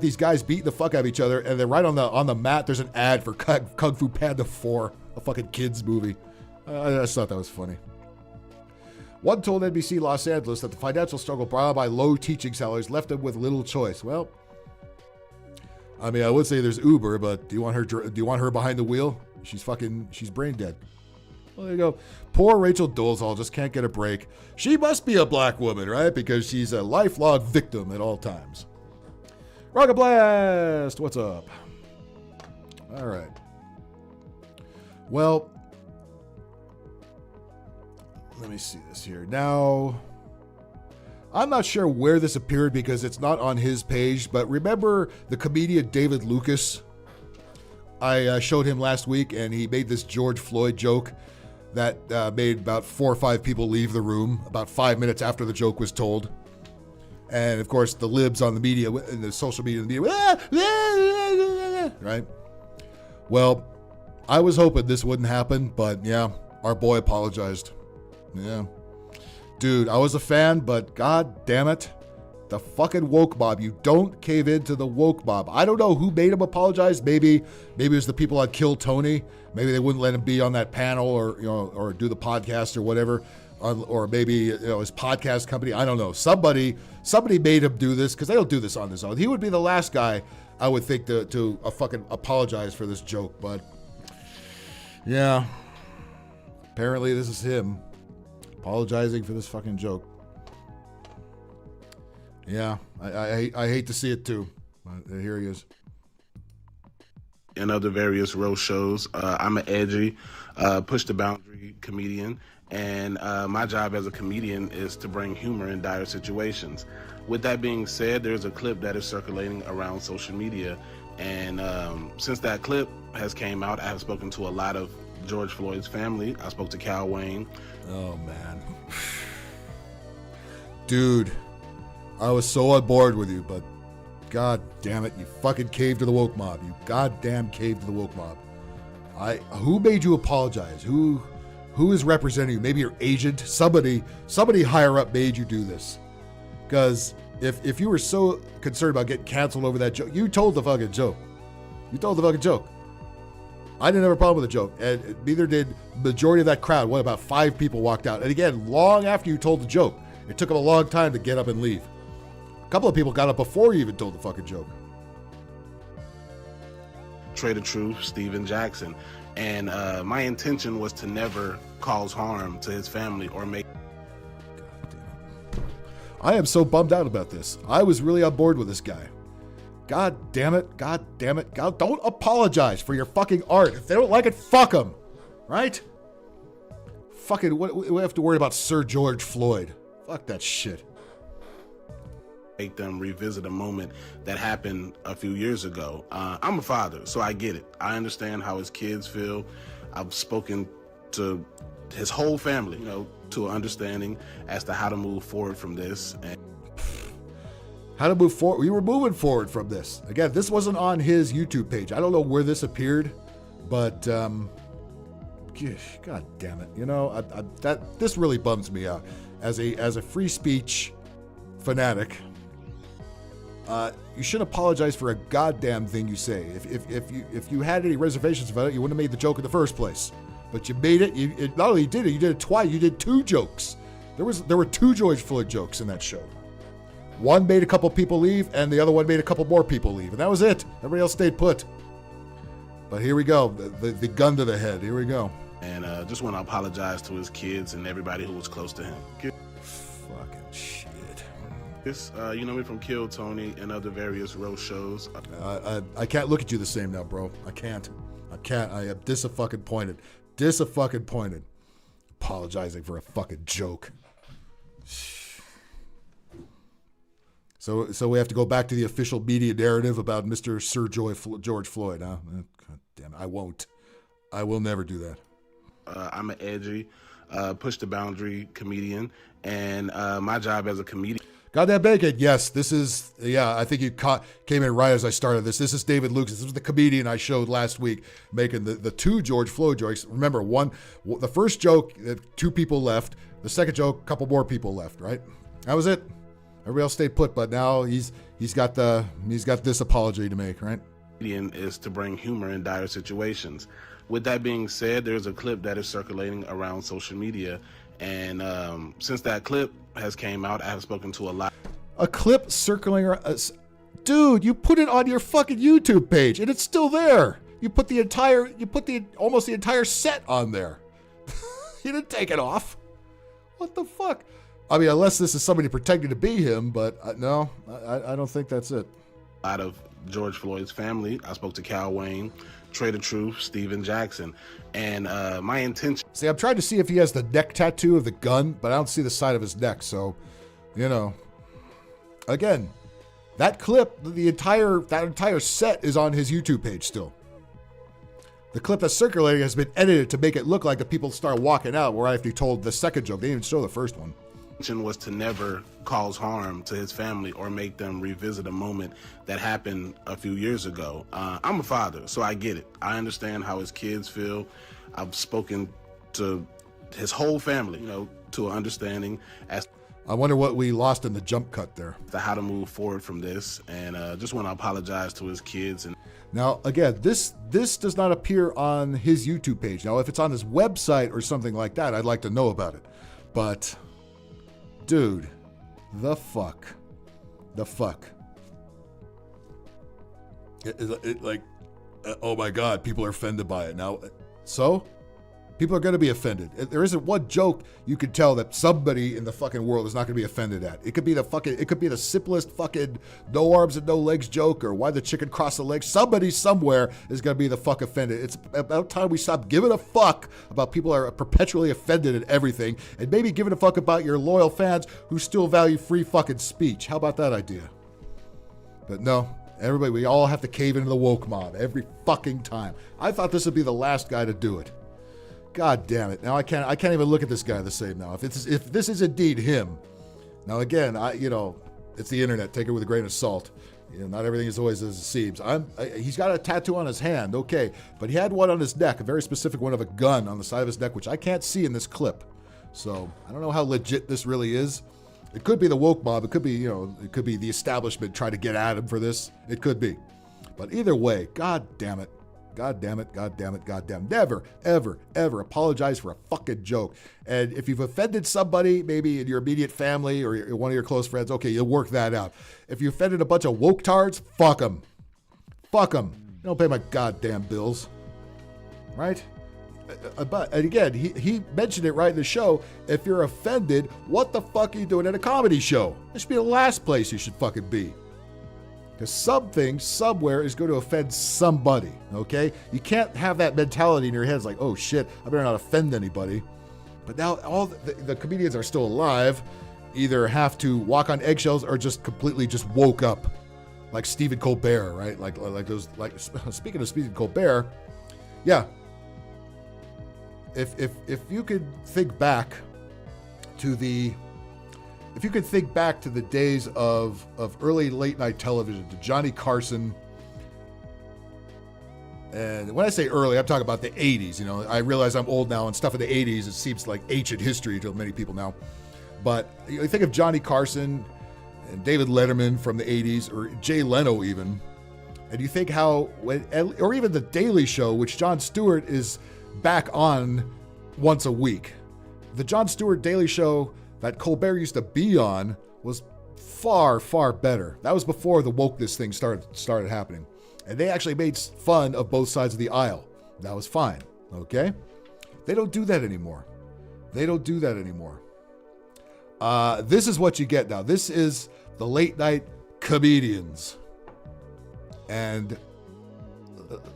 these guys beating the fuck out of each other, and then right on the mat, there's an ad for Kung Fu Panda 4, a fucking kids movie. I just thought that was funny. One told NBC Los Angeles that the financial struggle brought on by low teaching salaries left them with little choice. Well, I mean, I would say there's Uber, but do you want her behind the wheel? She's brain dead. Well, there you go. Poor Rachel Dolezal just can't get a break. She must be a black woman, right? Because she's a lifelong victim at all times. Rocket Blast, what's up? All right. Well, let me see this here. Now, I'm not sure where this appeared because it's not on his page, but remember the comedian David Lucas? I showed him last week, and he made this George Floyd joke that made about 4 or 5 people leave the room about 5 minutes after the joke was told. And, of course, the libs on the media, and the social media, right? Well, I was hoping this wouldn't happen, but yeah, our boy apologized. Yeah. Dude, I was a fan, but god damn it. The fucking woke mob. You don't cave into the woke mob. I don't know who made him apologize. Maybe it was the people that killed Tony. Maybe they wouldn't let him be on that panel or do the podcast or whatever. Or maybe his podcast company. I don't know. Somebody made him do this because they don't do this on his own. He would be the last guy I would think to fucking apologize for this joke. But yeah, apparently this is him apologizing for this fucking joke. Yeah, I hate to see it too. But here he is. And other various roast shows. I'm an edgy, push the boundary comedian, and my job as a comedian is to bring humor in dire situations. With that being said, there's a clip that is circulating around social media, and since that clip has came out, I have spoken to a lot of George Floyd's family. I spoke to Cal Wayne. Oh man, dude, I was so on board with you, but god damn it, you fucking caved to the woke mob. You goddamn caved to the woke mob. Who made you apologize? Who is representing you? Maybe your agent, somebody higher up made you do this. Because if you were so concerned about getting canceled over that joke, you told the fucking joke. I didn't have a problem with the joke, and neither did the majority of that crowd. What, about 5 people walked out? And again, long after you told the joke. It took them a long time to get up and leave. A couple of people got up before you even told the fucking joke. Trader Truth, Steven Jackson. And my intention was to never cause harm to his family or make... God damn it. I am so bummed out about this. I was really on board with this guy. God damn it. God, don't apologize for your fucking art. If they don't like it, fuck them. Right? Fucking, we have to worry about Sir George Floyd. Fuck that shit. Make them revisit a moment that happened a few years ago. I'm a father, so I get it. I understand how his kids feel. I've spoken to his whole family, to an understanding as to how to move forward from this. And how to move forward? We were moving forward from this. Again, this wasn't on his YouTube page. I don't know where this appeared, but god damn it. This really bums me out. As a free speech fanatic, you shouldn't apologize for a goddamn thing you say. If you had any reservations about it, you wouldn't have made the joke in the first place. But you made it. Not only did it, you did it twice. You did 2 jokes. There were 2 George Floyd jokes in that show. One made a couple people leave, and the other one made a couple more people leave, and that was it. Everybody else stayed put. But here we go, the gun to the head. Here we go. And just want to apologize to his kids and everybody who was close to him. Fucking shit. You know me from Kill Tony and other various roast shows. I can't look at you the same now, bro. I can't. I am disappointed. Apologizing for a fucking joke. So we have to go back to the official media narrative about Mr. Sir George Floyd, huh? God damn it, I won't. I will never do that. I'm an edgy, push the boundary comedian, and my job as a comedian. Goddamn bacon. Yes, this is, I think you came in right as I started this. This is David Lucas. This was the comedian I showed last week making the two George Floyd jokes. Remember, the first joke, 2 people left. The second joke, a couple more people left, right? That was it. Everybody else stayed put, but now he's got this apology to make, right? Is to bring humor in dire situations. With that being said, there's a clip that is circulating around social media, and since that clip has came out, I have spoken to a lot. A clip circling around, dude. You put it on your fucking YouTube page, and it's still there. You put almost the entire set on there. You didn't take it off. What the fuck? I mean, unless this is somebody pretending to be him, but no, I don't think that's it. A lot of George Floyd's family. I spoke to Cal Wayne, Trader Truth, Steven Jackson, and my intention. See, I'm trying to see if he has the neck tattoo of the gun, but I don't see the side of his neck. So, again, that clip, that entire set is on his YouTube page still. The clip that's circulating has been edited to make it look like the people start walking out, where I actually told the second joke. They didn't even show the first one. Was to never cause harm to his family or make them revisit a moment that happened a few years ago. I'm a father, so I get it. I understand how his kids feel. I've spoken to his whole family, to an understanding as I wonder what we lost in the jump cut there. To how to move forward from this, and just want to apologize to his kids. And now, again, this does not appear on his YouTube page. Now, if it's on his website or something like that, I'd like to know about it. But dude, the fuck. Oh my God, people are offended by it now. So, people are going to be offended. There isn't one joke you could tell that somebody in the fucking world is not going to be offended at. It could be the simplest fucking no arms and no legs joke, or why the chicken crossed the legs. Somebody somewhere is going to be the fuck offended. It's about time we stop giving a fuck about people are perpetually offended at everything, and maybe giving a fuck about your loyal fans who still value free fucking speech. How about that idea? But no, everybody, we all have to cave into the woke mob every fucking time. I thought this would be the last guy to do it. God damn it. Now I can't even look at this guy the same now. If this is indeed him. Now again, it's the internet. Take it with a grain of salt. Not everything is always as it seems. He's got a tattoo on his hand, okay, but he had one on his neck, a very specific one of a gun on the side of his neck, which I can't see in this clip. So I don't know how legit this really is. It could be the woke mob. It could be, it could be the establishment trying to get at him for this. It could be. But either way, God damn it. God damn it, God damn it, God damn it. Never, ever, ever apologize for a fucking joke. And if you've offended somebody, maybe in your immediate family or one of your close friends, okay, you'll work that out. If you offended a bunch of woke tards, fuck them. Fuck them. You don't pay my goddamn bills. Right? But and again, he mentioned it right in the show. If you're offended, what the fuck are you doing at a comedy show? This should be the last place you should fucking be. Because something, somewhere, is going to offend somebody, okay? You can't have that mentality in your head. It's like, oh shit, I better not offend anybody. But now all the comedians are still alive, either have to walk on eggshells or just completely just woke up. Like Stephen Colbert, right? Like speaking of Stephen Colbert, yeah. If you could think back to the days of early late night television, to Johnny Carson, and when I say early, I'm talking about the 80s. I realize I'm old now, and stuff in the 80s, it seems like ancient history to many people now. But you think of Johnny Carson and David Letterman from the 80s, or Jay Leno even, and you think how, or even The Daily Show, which Jon Stewart is back on once a week. The Jon Stewart Daily Show that Colbert used to be on was far, far better. That was before the wokeness thing started happening. And they actually made fun of both sides of the aisle. That was fine, okay? They don't do that anymore. This is what you get now. This is the late night comedians. And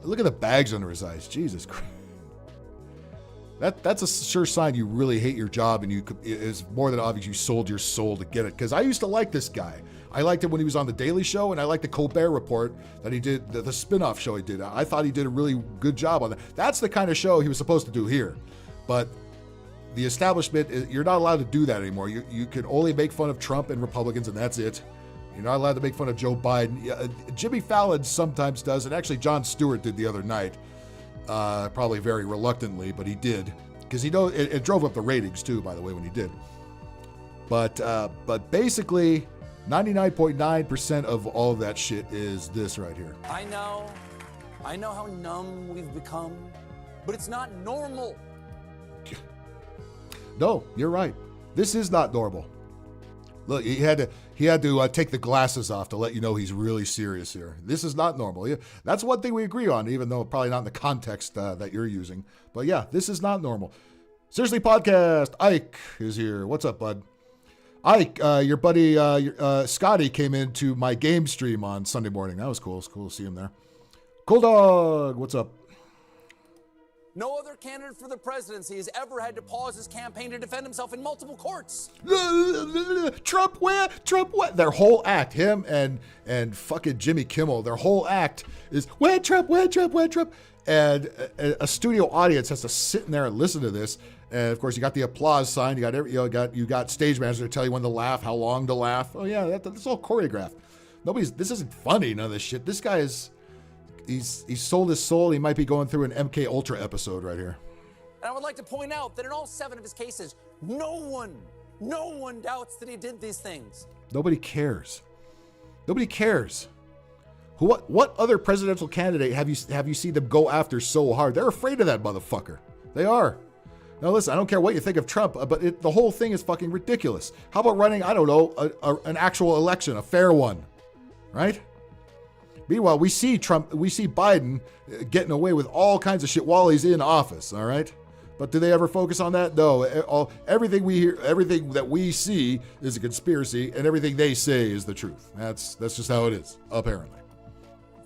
look at the bags under his eyes. Jesus Christ. That's a sure sign you really hate your job, and it's more than obvious you sold your soul to get it. Because I used to like this guy. I liked him when he was on The Daily Show, and I liked the Colbert Report that he did, the spin-off show he did. I thought he did a really good job on that. That's the kind of show he was supposed to do here. But the establishment, you're not allowed to do that anymore. You can only make fun of Trump and Republicans, and that's it. You're not allowed to make fun of Joe Biden. Jimmy Fallon sometimes does, and actually Jon Stewart did the other night. Probably very reluctantly, but he did. Because it drove up the ratings too, by the way, when he did. But basically, 99.9% of all of that shit is this right here. I know how numb we've become, but it's not normal. No, you're right. This is not normal. Look, he had to take the glasses off to let you know he's really serious here. This is not normal. That's one thing we agree on, even though probably not in the context that you're using. But yeah, this is not normal. Seriously Podcast, Ike is here. What's up, bud? Ike, your buddy Scotty came into my game stream on Sunday morning. That was cool. It's cool to see him there. Cool Dog, what's up? No other candidate for the presidency has ever had to pause his campaign to defend himself in multiple courts. Trump where? Trump what? Their whole act, him and fucking Jimmy Kimmel, their whole act is where Trump, where Trump, where Trump. And a studio audience has to sit in there and listen to this. And of course, you got the applause sign. You got stage managers to tell you when to laugh, how long to laugh. Oh yeah, that's all choreographed. This isn't funny. None of this shit. This guy is. He's sold his soul. He might be going through an MK Ultra episode right here. And I would like to point out that in all 7 of his cases, no one doubts that he did these things. Nobody cares. Nobody cares. What other presidential candidate have you seen them go after so hard? They're afraid of that motherfucker. They are. Now listen, I don't care what you think of Trump, but the whole thing is fucking ridiculous. How about running, I don't know, an actual election, a fair one, right? Meanwhile, we see Biden getting away with all kinds of shit while he's in office, all right? But do they ever focus on that? No. Everything we hear, everything that we see is a conspiracy, and everything they say is the truth. That's just how it is, apparently.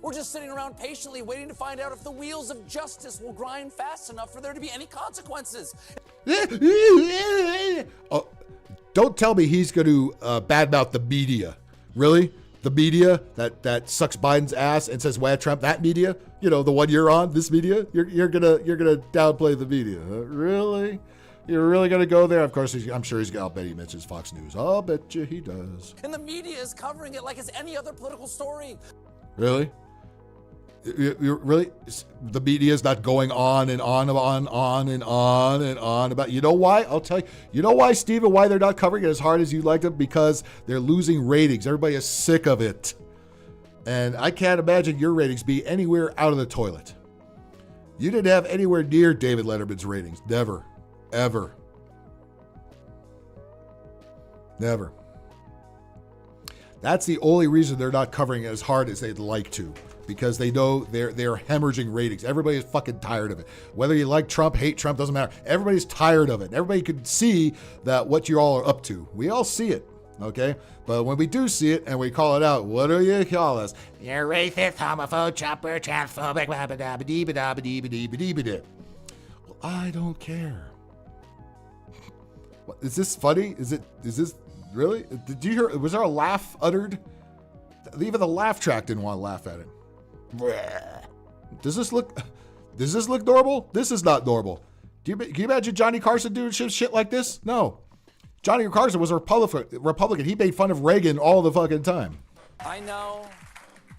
We're just sitting around patiently waiting to find out if the wheels of justice will grind fast enough for there to be any consequences. Oh, don't tell me he's going to badmouth the media. Really? The media that sucks Biden's ass and says, "Why Trump?" That media, the one you're on, this media, you're gonna downplay the media. Really? You're really gonna go there? Of course, I'm sure I'll bet he mentions Fox News. I'll bet you he does. And the media is covering it like it's any other political story. Really? You really? The media is not going on and on and on and on and on about. You know why? I'll tell you. You know why, Steven? Why they're not covering it as hard as you'd like them? Because they're losing ratings. Everybody is sick of it, and I can't imagine your ratings be anywhere out of the toilet. You didn't have anywhere near David Letterman's ratings. Never, ever, never. That's the only reason they're not covering it as hard as they'd like to. Because they know they're hemorrhaging ratings. Everybody is fucking tired of it. Whether you like Trump, hate Trump, doesn't matter. Everybody's tired of it. Everybody can see that what you all are up to. We all see it, okay? But when we do see it and we call it out, what do you call us? You're racist, homophobe, chopper, transphobic, well, I don't care. What, is this funny? Is this really? Did you hear? Was there a laugh uttered? Even the laugh track didn't want to laugh at it. Does this look normal? This is not normal. Can you imagine Johnny Carson doing shit like this? No. Johnny Carson was a Republican. He made fun of Reagan all the fucking time. I know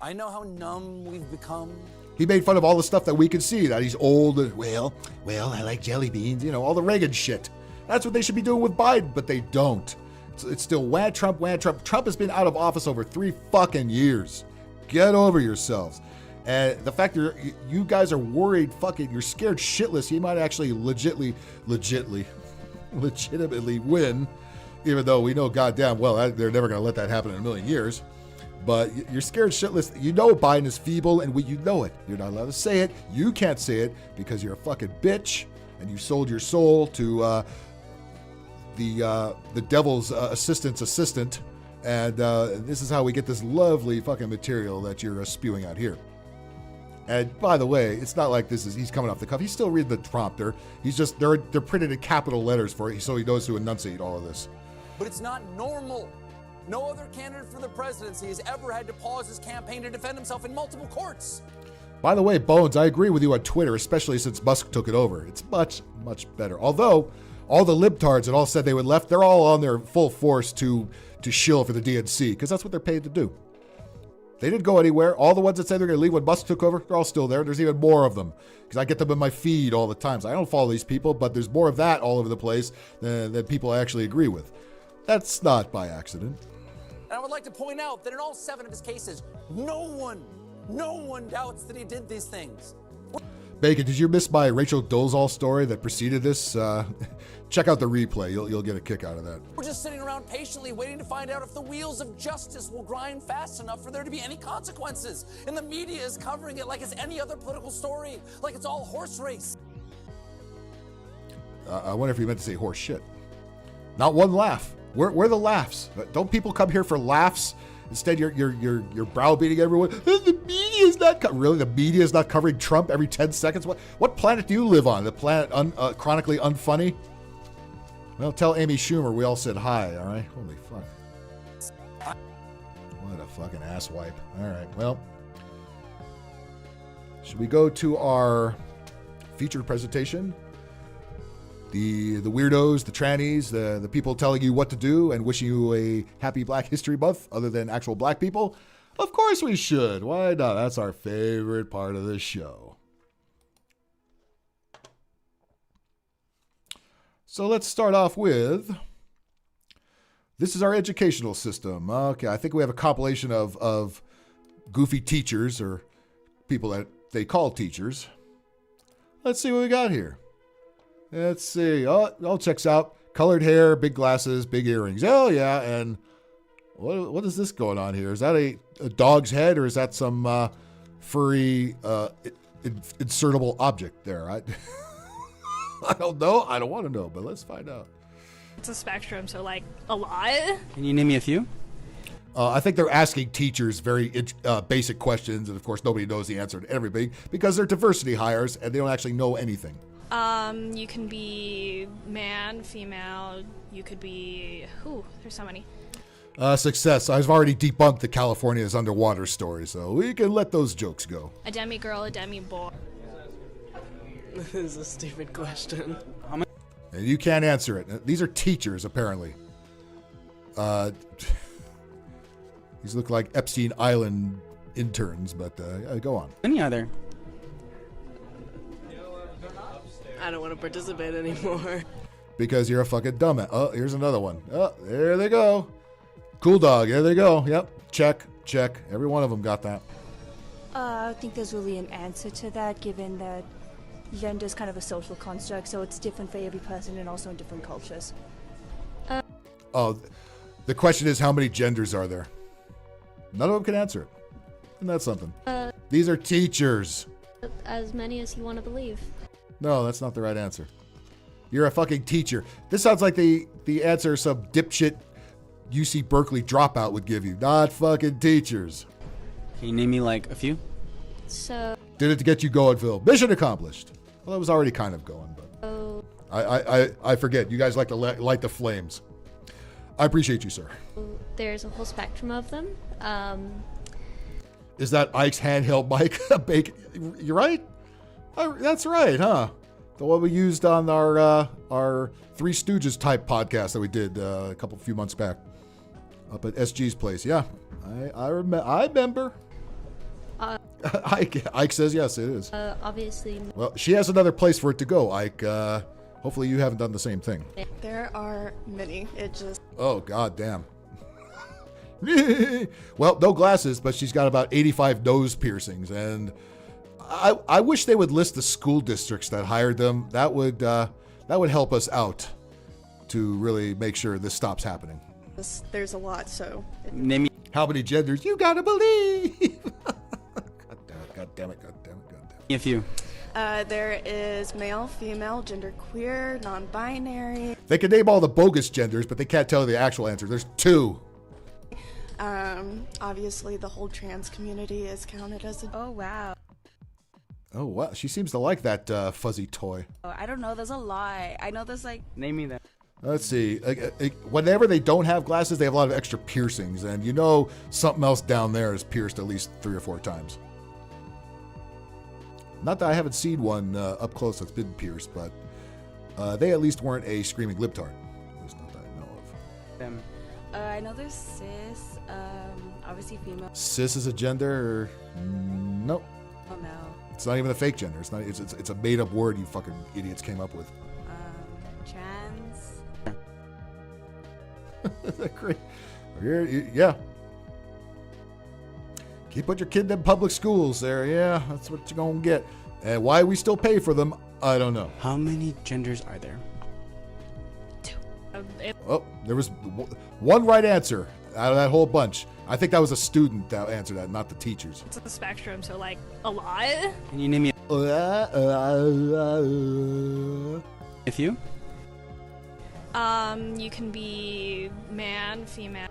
how numb we've become. He made fun of all the stuff that we could see, that he's old. Well, I like jelly beans. All the Reagan shit. That's what they should be doing with Biden, but they don't. It's still wah Trump. Trump has been out of office over 3 fucking years. Get over yourselves. And the fact that you guys are worried, you're scared shitless, he might actually legitimately win, even though we know goddamn well they're never going to let that happen in a million years. But you're scared shitless. Biden is feeble, and you know it. You're not allowed to say it. You can't say it because you're a fucking bitch, and you sold your soul to the devil's assistant, and this is how we get this lovely fucking material that you're spewing out here. And by the way, it's not like he's coming off the cuff. He's still reading the prompter. He's just they're printed in capital letters for it, so he knows to enunciate all of this. But it's not normal. No other candidate for the presidency has ever had to pause his campaign to defend himself in multiple courts. By the way, Bones, I agree with you on Twitter, especially since Musk took it over. It's much, much better. Although, all the libtards that all said they would left, they're all on their full force to shill for the DNC, because that's what they're paid to do. They didn't go anywhere. All the ones that said they're going to leave when Musk took over, they're all still there. There's even more of them, because I get them in my feed all the time. So I don't follow these people, but there's more of that all over the place than people I actually agree with. That's not by accident. And I would like to point out that in all 7 of his cases, no one doubts that he did these things. Bacon, did you miss my Rachel Dolezal story that preceded this? Check out the replay. You'll get a kick out of that. We're just sitting around patiently waiting to find out if the wheels of justice will grind fast enough for there to be any consequences. And the media is covering it like it's any other political story, like it's all horse race. I wonder if you meant to say horse shit. Not one laugh. Where are the laughs? Don't people come here for laughs? Instead, you're browbeating everyone. The media is not really. The media is not covering Trump every 10 seconds. What planet do you live on? The planet chronically unfunny? Well, tell Amy Schumer we all said hi. All right. Holy fuck. What a fucking asswipe. All right. Well, should we go to our featured presentation? The weirdos, the trannies, the people telling you what to do and wishing you a happy Black History Month other than actual black people? Of course we should. Why not? That's our favorite part of this show. So let's start off with, this is our educational system. Okay, I think we have a compilation of goofy teachers or people that they call teachers. Let's see what we got here. Let's see. Oh, it all checks out. Colored hair, big glasses, big earrings. Oh, yeah. And what is this going on here? Is that a dog's head or is that some furry insertable object there? I don't know. I don't want to know, but let's find out. It's a spectrum, so like a lot. Can you name me a few? I think they're asking teachers very basic questions, and of course nobody knows the answer to everything because they're diversity hires and they don't actually know anything. You can be man, female, you could be, there's so many. Success. I've already debunked the California's underwater story, so we can let those jokes go. A demi-girl, a demi-boy. This is a stupid question. And you can't answer it. These are teachers, apparently. These look like Epstein Island interns, but go on. How many are there? I don't want to participate anymore. Because you're a fucking dumbass. Oh, here's another one. Oh, there they go. Cool dog. There they go. Yep. Check. Every one of them got that. I don't think there's really an answer to that, given that gender is kind of a social construct, so it's different for every person and also in different cultures. Oh, the question is, how many genders are there? None of them can answer it. Isn't that something? These are teachers. As many as you want to believe. No, that's not the right answer. You're a fucking teacher. This sounds like the answer some dipshit UC Berkeley dropout would give you. Not fucking teachers. Can you name me like a few? So. Did it to get you going, Phil. Mission accomplished. Well, it was already kind of going, but. Oh. I forget. You guys like to light the flames. I appreciate you, sir. There's a whole spectrum of them. Is that Ike's handheld mic? You're right? That's right, huh? The one we used on our Three Stooges type podcast that we did a few months back up at SG's place. Yeah, I remember. Ike says yes, it is. Obviously. Well, she has another place for it to go, Ike. Hopefully you haven't done the same thing. There are many. It just. Oh, god damn. Well, no glasses, but she's got about 85 nose piercings, and I wish they would list the school districts that hired them. That would help us out to really make sure this stops happening. There's a lot, so. Name me. How many genders? You gotta believe. God damn it. A few. There is male, female, genderqueer, non-binary. They can name all the bogus genders, but they can't tell you the actual answer. There's 2. Obviously the whole trans community is counted as a. Oh, wow. Oh, wow. She seems to like that fuzzy toy. I don't know. There's a lot. I know there's like. Name me that. Let's see. Whenever they don't have glasses, they have a lot of extra piercings, and you know something else down there is pierced at least 3 or 4 times. Not that I haven't seen one up close that's been pierced, but they at least weren't a screaming libtard. At least not that I know of. I know there's cis, obviously female. Cis is a gender? Nope. Oh no. It's not even a fake gender. It's not. It's a made up word you fucking idiots came up with. Trans. Is that great? Yeah. Keep put your kid in public schools there. Yeah, that's what you're gonna get. And why we still pay for them, I don't know. How many genders are there? 2. Oh, there was one right answer out of that whole bunch. I think that was a student that answered that, not the teachers. It's a spectrum, so like a lot. Can you name me a few? You can be man, female.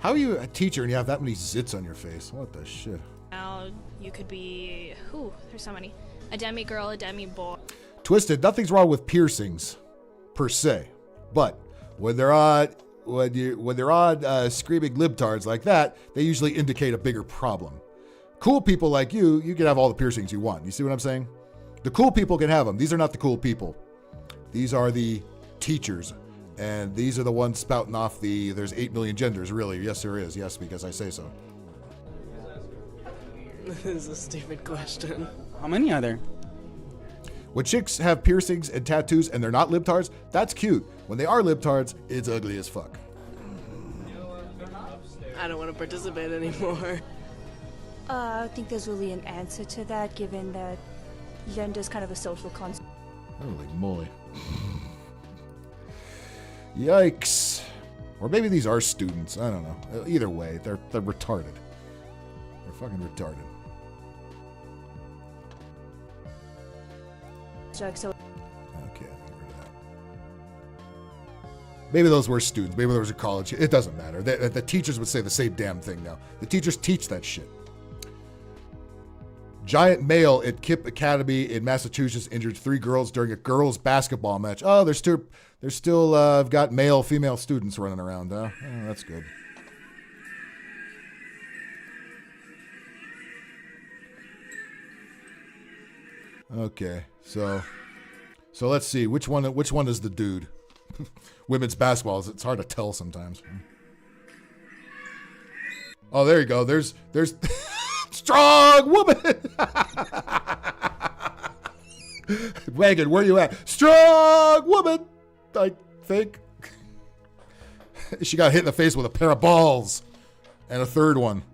How are you a teacher and you have that many zits on your face? What the shit? You could be, there's so many. A demi girl, a demi boy. Twisted, nothing's wrong with piercings, per se. But when they're on screaming libtards like that, they usually indicate a bigger problem. Cool people like you can have all the piercings you want. You see what I'm saying? The cool people can have them. These are not the cool people. These are the teachers. And these are the ones spouting off there's 8 million genders, really. Yes, there is. Yes, because I say so. This is a stupid question. How many are there? When chicks have piercings and tattoos and they're not libtards, that's cute. When they are libtards, it's ugly as fuck. I don't want to participate anymore. I don't think there's really an answer to that, given that gender is kind of a social construct. Holy moly. Yikes. Or maybe these are students. I don't know. Either way, they're retarded. They're fucking retarded. So Okay, get rid of that. Maybe those were students. Maybe those were college. It doesn't matter. The teachers would say the same damn thing now. The teachers teach that shit. Giant male at Kip Academy in Massachusetts injured 3 girls during a girls' basketball match. Oh, they're still got male, female students running around, huh? Oh, that's good. Okay, so let's see which one is the dude. Women's basketball, it's hard to tell sometimes. Oh, there you go. There's strong woman. Wagon, where you at? Strong woman, I think. She got hit in the face with a pair of balls and a third one.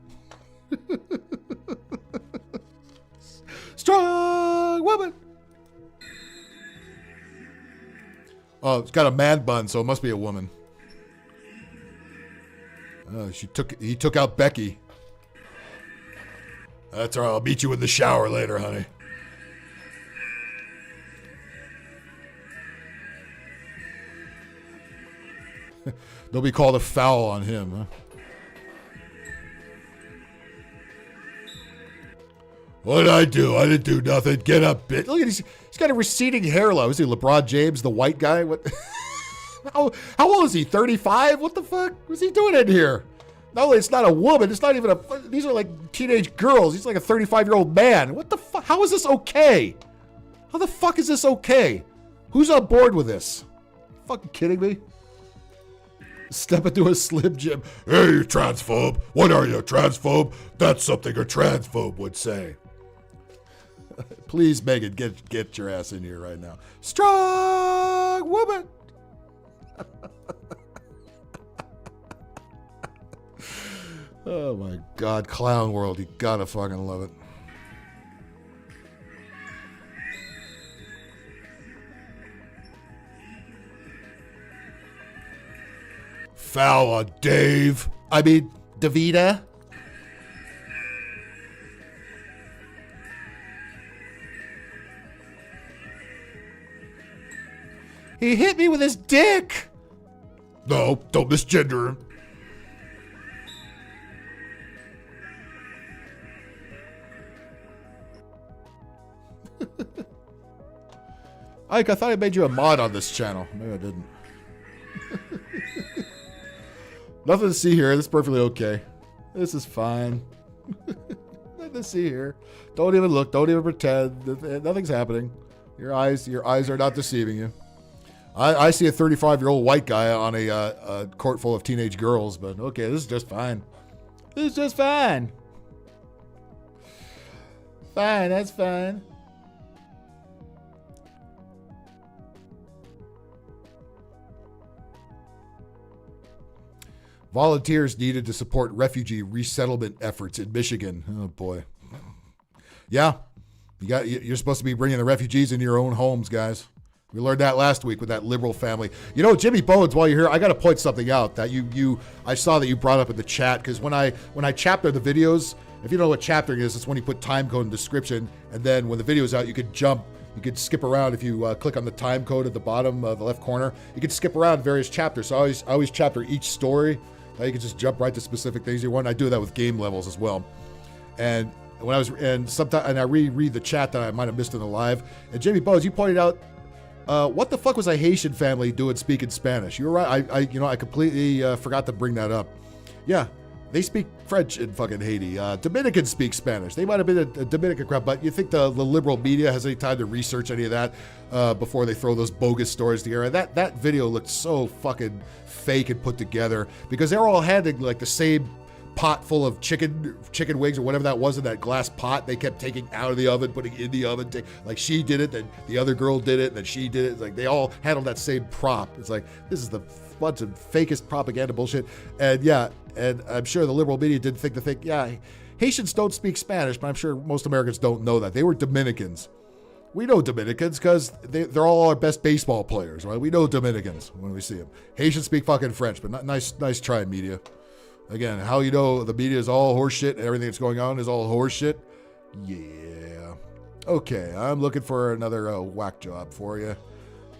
Strong woman. Oh, it's got a man bun, so it must be a woman. Oh, he took out Becky. That's all right. I'll meet you in the shower later, honey. They'll be called a foul on him, huh? What did I do? I didn't do nothing. Get up, bitch. Look at he's got a receding hairline. Is he LeBron James, the white guy? What? How old is he? 35? What the fuck was he doing in here? No, it's not a woman. It's not even a. These are like teenage girls. He's like a 35-year-old man. What the fuck? How is this okay? How the fuck is this okay? Who's on board with this? Fucking kidding me? Step into a Slim Jim. Hey, you transphobe. What are you, a transphobe? That's something a transphobe would say. Please, Megan, get your ass in here right now. Strong woman. Oh my God, clown world. You gotta fucking love it. Foul on Dave. I mean, Davida. He hit me with his dick. No, don't misgender him. Ike, I thought I made you a mod on this channel. Maybe I didn't. Nothing to see here. This is perfectly okay. This is fine. Nothing to see here. Don't even look. Don't even pretend. Nothing's happening. Your eyes are not deceiving you. I see a 35-year-old white guy on a court full of teenage girls, but okay, this is just fine. This is just fine. Fine, that's fine. Volunteers needed to support refugee resettlement efforts in Michigan. Oh boy. Yeah, you're supposed to be bringing the refugees into your own homes, guys. We learned that last week with that liberal family. You know, Jimmy Bones, while you're here, I got to point something out that I saw that you brought up in the chat, because when I chapter the videos, if you don't know what chaptering is, it's when you put time code in the description, and then when the video's out, you could skip around. If you click on the time code at the bottom of the left corner, you can skip around various chapters. So I always chapter each story. You can just jump right to specific things you want. I do that with game levels as well. And I reread the chat that I might have missed in the live. And Jimmy Bones, you pointed out, what the fuck was a Haitian family doing speaking Spanish? You were right. I completely forgot to bring that up. Yeah, they speak French in fucking Haiti. Dominicans speak Spanish. They might have been a Dominican crowd, but you think the liberal media has any time to research any of that before they throw those bogus stories together? That video looked so fucking fake and put together, because they're all handing like the same pot full of chicken wings or whatever that was in that glass pot. They kept taking out of the oven, putting in the oven. Like she did it, then the other girl did it, and then she did it. It's like they all handled that same prop. It's like, this is the bunch of fakest propaganda bullshit. And yeah, and I'm sure the liberal media didn't think, yeah, Haitians don't speak Spanish, but I'm sure most Americans don't know that. They were Dominicans. We know Dominicans because they're all our best baseball players, right? We know Dominicans when we see them. Haitians speak fucking French, but nice try, media. Again, how you know the media is all horseshit and everything that's going on is all horseshit? Yeah. Okay, I'm looking for another whack job for you.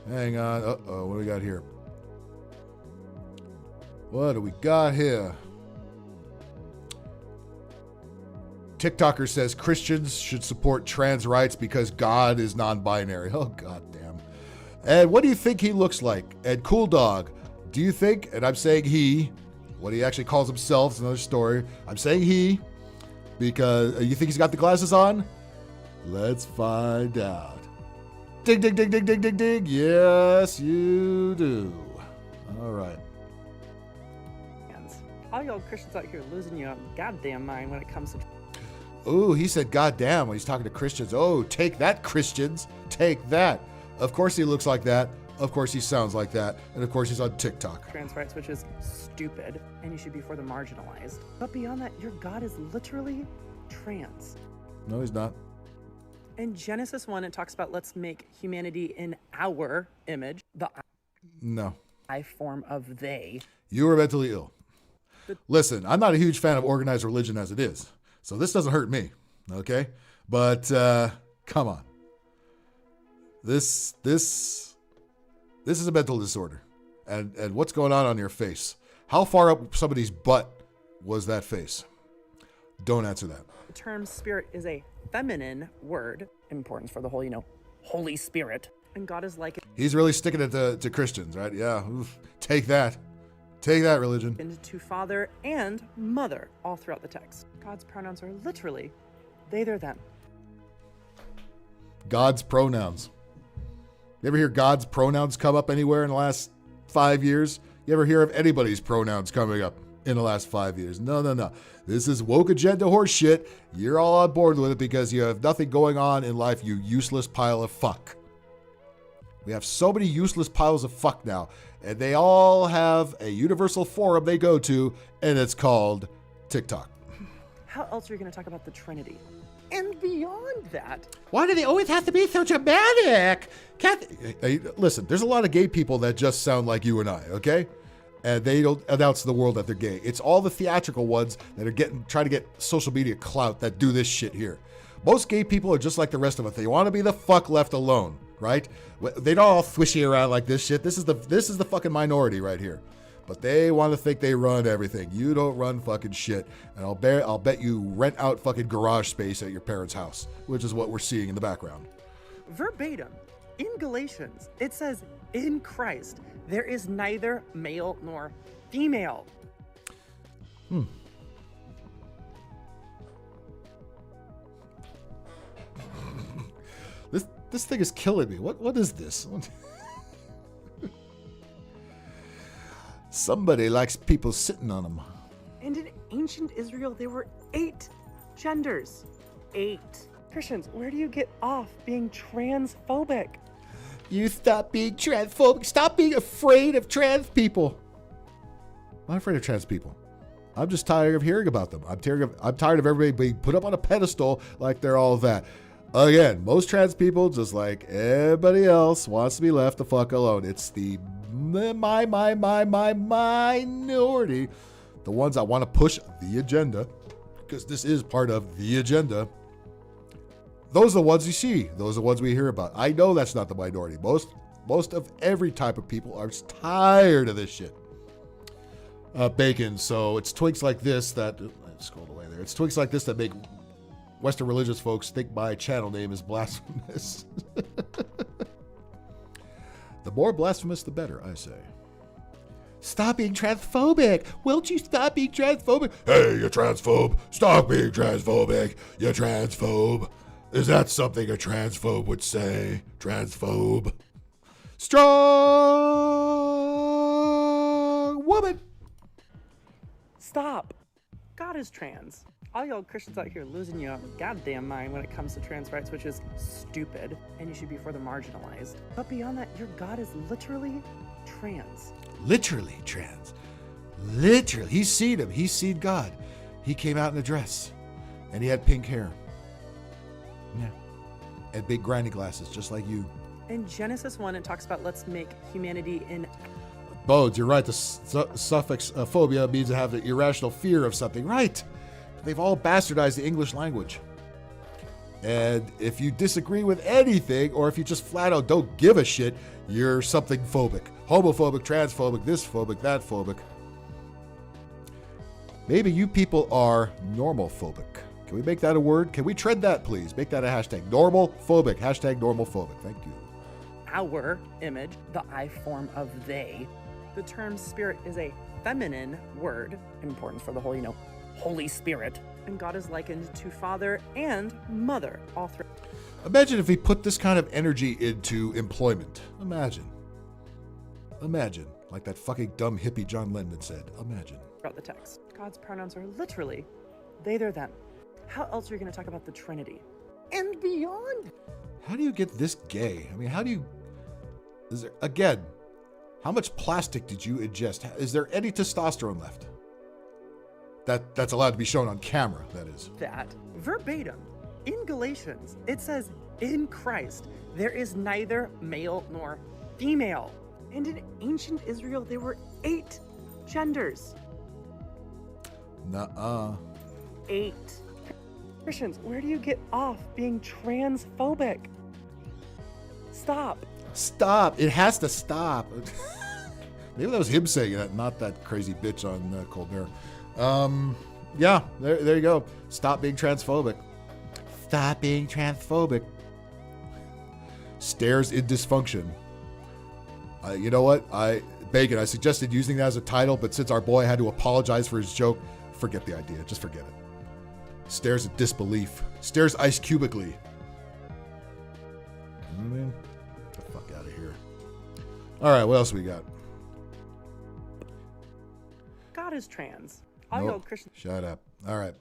Hang on. Uh-oh, what do we got here? What do we got here? TikToker says Christians should support trans rights because God is non-binary. Oh, goddamn. And what do you think he looks like? And Cool Dog, do you think, and I'm saying he, what he actually calls himself is another story. I'm saying he, because you think he's got the glasses on? Let's find out. Dig, dig, dig, dig, dig, dig, dig. Yes, you do. All right. All y'all Christians out here losing your goddamn mind when it comes to... Ooh, he said goddamn when he's talking to Christians. Oh, take that, Christians. Take that. Of course he looks like that. Of course he sounds like that. And of course he's on TikTok. Trans rights, which is stupid, and you should be for the marginalized. But beyond that, your God is literally trans. No, he's not. In Genesis 1, it talks about let's make humanity in our image. The No. I form of they. You are mentally ill. Listen, I'm not a huge fan of organized religion as it is, so this doesn't hurt me, okay? But come on, this is a mental disorder, and what's going on your face? How far up somebody's butt was that face? Don't answer that. The term spirit is a feminine word, importance for the whole, Holy Spirit, and God is like. He's really sticking it to Christians, right? Yeah, oof. Take that. Take that, religion. To father and mother all throughout the text. God's pronouns are literally they, their, them. God's pronouns. You ever hear God's pronouns come up anywhere in the last 5 years? You ever hear of anybody's pronouns coming up in the last 5 years? No. This is woke agenda horse shit. You're all on board with it because you have nothing going on in life, you useless pile of fuck. We have so many useless piles of fuck now, and they all have a universal forum they go to, and it's called TikTok. How else are you going to talk about the Trinity? And beyond that. Why do they always have to be so dramatic? Hey, listen, there's a lot of gay people that just sound like you and I, okay? And they don't announce to the world that they're gay. It's all the theatrical ones that are trying to get social media clout that do this shit here. Most gay people are just like the rest of us. They want to be the fuck left alone, right? They don't all swishy around like this shit. This is the fucking minority right here. But they want to think they run everything. You don't run fucking shit. And I'll bet you rent out fucking garage space at your parents' house, which is what we're seeing in the background. Verbatim, in Galatians, it says, in Christ, there is neither male nor female. This thing is killing me. What is this? Somebody likes people sitting on them. And in ancient Israel, there were 8 genders. 8. Christians, where do you get off being transphobic? You stop being transphobic. Stop being afraid of trans people. I'm not afraid of trans people. I'm just tired of hearing about them. I'm tired of everybody being put up on a pedestal like they're all that. Again, most trans people, just like everybody else, wants to be left the fuck alone. It's the minority, the ones that want to push the agenda, because this is part of the agenda. Those are the ones you see. Those are the ones we hear about. I know that's not the minority. Most of every type of people are just tired of this shit. Bacon. So it's twinks like this that I scrolled away there. It's twinks like this that make Western religious folks think my channel name is blasphemous. The more blasphemous, the better, I say. Stop being transphobic. Won't you stop being transphobic? Hey, you transphobe. Stop being transphobic. You transphobe. Is that something a transphobe would say? Transphobe. Strong woman. Stop. God is trans. All y'all Christians out here losing your goddamn mind when it comes to trans rights, which is stupid, and you should be for the marginalized. But beyond that, your God is literally trans. Literally trans. Literally. He's seen him. He's seen God. He came out in a dress. And he had pink hair. Yeah. And big grinding glasses, just like you. In Genesis 1, it talks about let's make humanity in... Bones, you're right. The suffix phobia means to have the irrational fear of something. Right. They've all bastardized the English language. And if you disagree with anything, or if you just flat out don't give a shit, you're something phobic. Homophobic, transphobic, this phobic, that phobic. Maybe you people are normal phobic. Can we make that a word? Can we tread that, please? Make that a hashtag. Normal phobic. Hashtag normal phobic. Thank you. Our image, the I form of they. The term spirit is a feminine word, important for the whole, Holy Spirit. And God is likened to father and mother, all three. Imagine if we put this kind of energy into employment. Imagine, like that fucking dumb hippie John Lennon said. Imagine. Throughout the text, God's pronouns are literally they, they're, them. How else are you going to talk about the Trinity? And beyond. How do you get this gay? I mean, again, how much plastic did you ingest? Is there any testosterone left? That's allowed to be shown on camera, that is. That, verbatim, in Galatians, it says, in Christ, there is neither male nor female. And in ancient Israel, there were 8 genders. Nuh-uh. 8. Christians, where do you get off being transphobic? Stop. Stop. It has to stop. Maybe that was him saying that, not that crazy bitch on Colbert. Yeah, there you go. Stop being transphobic. Stop being transphobic. Stares in dysfunction. You know what? Bacon, I suggested using that as a title, but since our boy had to apologize for his joke, forget the idea. Just forget it. Stares at disbelief. Stares ice cubically. I mean, get the fuck out of here. All right, what else we got? God is trans. All y'all Christians. Shut up. All right.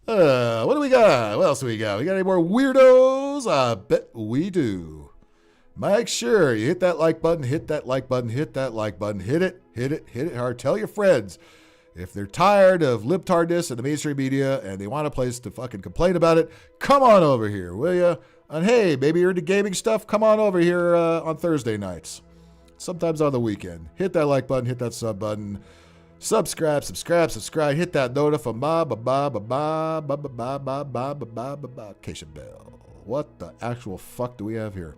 What do we got? What else do we got? We got any more weirdos? I bet we do. Make sure you hit that like button, hit that like button, hit that like button, hit it hard. Tell your friends. If they're tired of libtardness and the mainstream media and they want a place to fucking complain about it, come on over here, will ya? And hey, maybe you're into gaming stuff, come on over here on Thursday nights. Sometimes on the weekend. Hit that like button, hit that sub button. Subscribe, hit that notification bell. What the actual fuck do we have here?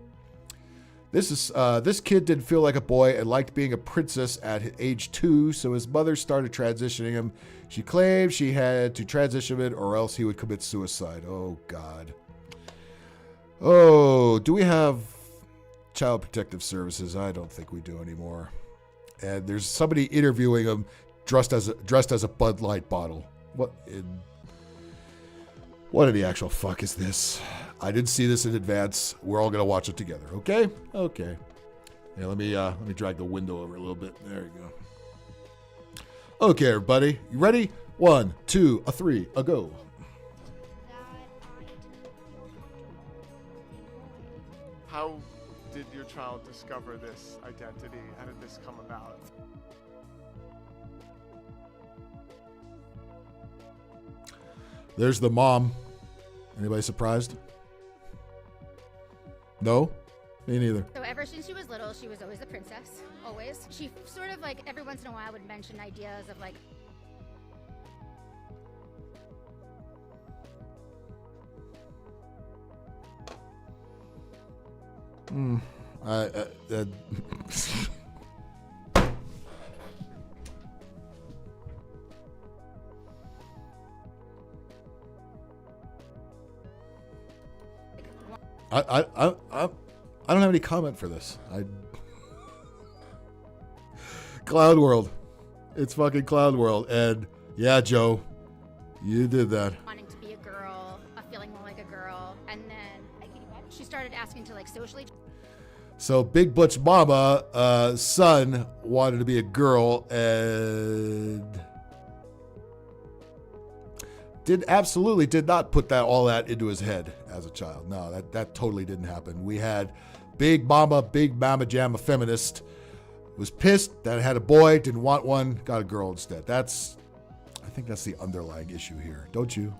This kid didn't feel like a boy and liked being a princess at age 2, so his mother started transitioning him. She claimed she had to transition him or else he would commit suicide. Oh, God. Oh, do we have Child Protective Services? I don't think we do anymore. And there's somebody interviewing him. dressed as a Bud Light bottle. What in the actual fuck is this? I didn't see this in advance. We're all gonna watch it together. Okay. Okay. Yeah. Let me drag the window over a little bit. There you go. Okay, everybody. You ready? 1, 2, 3, go. How did your child discover this identity? How did this come about? There's the mom. Anybody surprised? No? Me neither. So ever since she was little, she was always the princess. Always. She sort of like every once in a while would mention ideas of like, I don't have any comment for this. Cloud World. It's fucking Cloud World. And yeah, Joe, you did that. wanting to be a girl, feeling more like a girl, and then she started asking to like socially. So Big Butch Mama, son wanted to be a girl and absolutely did not put all that into his head as a child. No, that totally didn't happen. We had Big Mama Jamma feminist, was pissed that it had a boy, didn't want one, got a girl instead. I think that's the underlying issue here, don't you?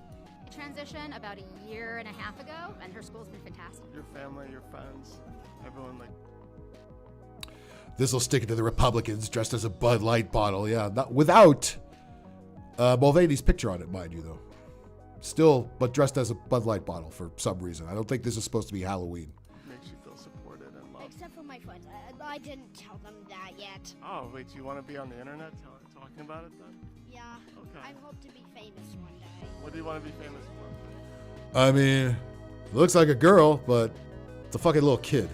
Transition about a year and a half ago, and her school's been fantastic. Your family, your friends, everyone like. This will stick it to the Republicans dressed as a Bud Light bottle. Yeah, without Mulvaney's picture on it, mind you, though. Still, but dressed as a Bud Light bottle for some reason. I don't think this is supposed to be Halloween. Makes you feel supported and loved. Except for my friends. I didn't tell them that yet. Oh, wait, do you want to be on the internet talking about it then? Yeah. Okay. I hope to be famous one day. What do you want to be famous for? I mean, looks like a girl, but it's a fucking little kid.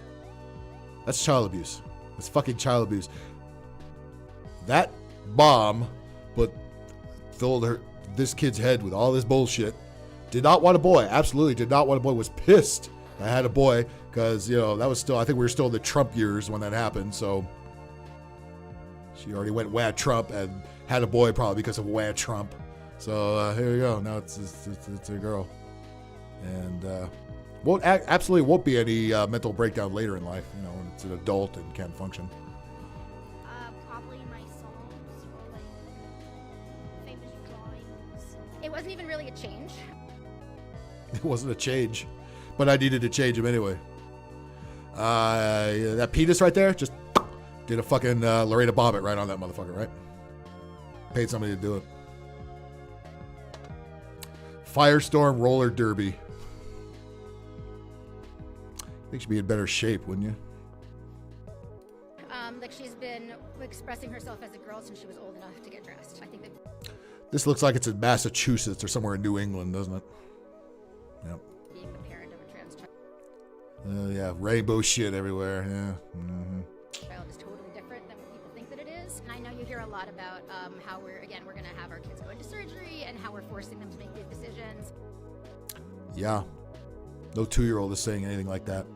That's child abuse. It's fucking child abuse. That mom filled this kid's head with all this bullshit. Did not want a boy. Absolutely did not want a boy. Was pissed I had a boy because, that was still, I think we were still in the Trump years when that happened. So she already went wah Trump and had a boy probably because of wah Trump. So here you go. Now it's a girl. And absolutely won't be any mental breakdown later in life, when it's an adult and can't function. Probably my songs or like famous drawings. It wasn't even really a change. It wasn't a change, but I needed to change him anyway. That penis right there just did a fucking Lorena Bobbitt right on that motherfucker, right? Paid somebody to do it. Firestorm roller derby. I think she'd be in better shape, wouldn't you? Like she's been expressing herself as a girl since she was old enough to get dressed. I think that. This looks like it's in Massachusetts or somewhere in New England, doesn't it? Yep. Being the parent of a trans child. Yeah, rainbow shit everywhere. Yeah. Mm-hmm. Child is totally different than what people think that it is. And I know you hear a lot about how we're going to have our kids go into surgery and how we're forcing them to make big decisions. Yeah. No 2-year-old is saying anything like that.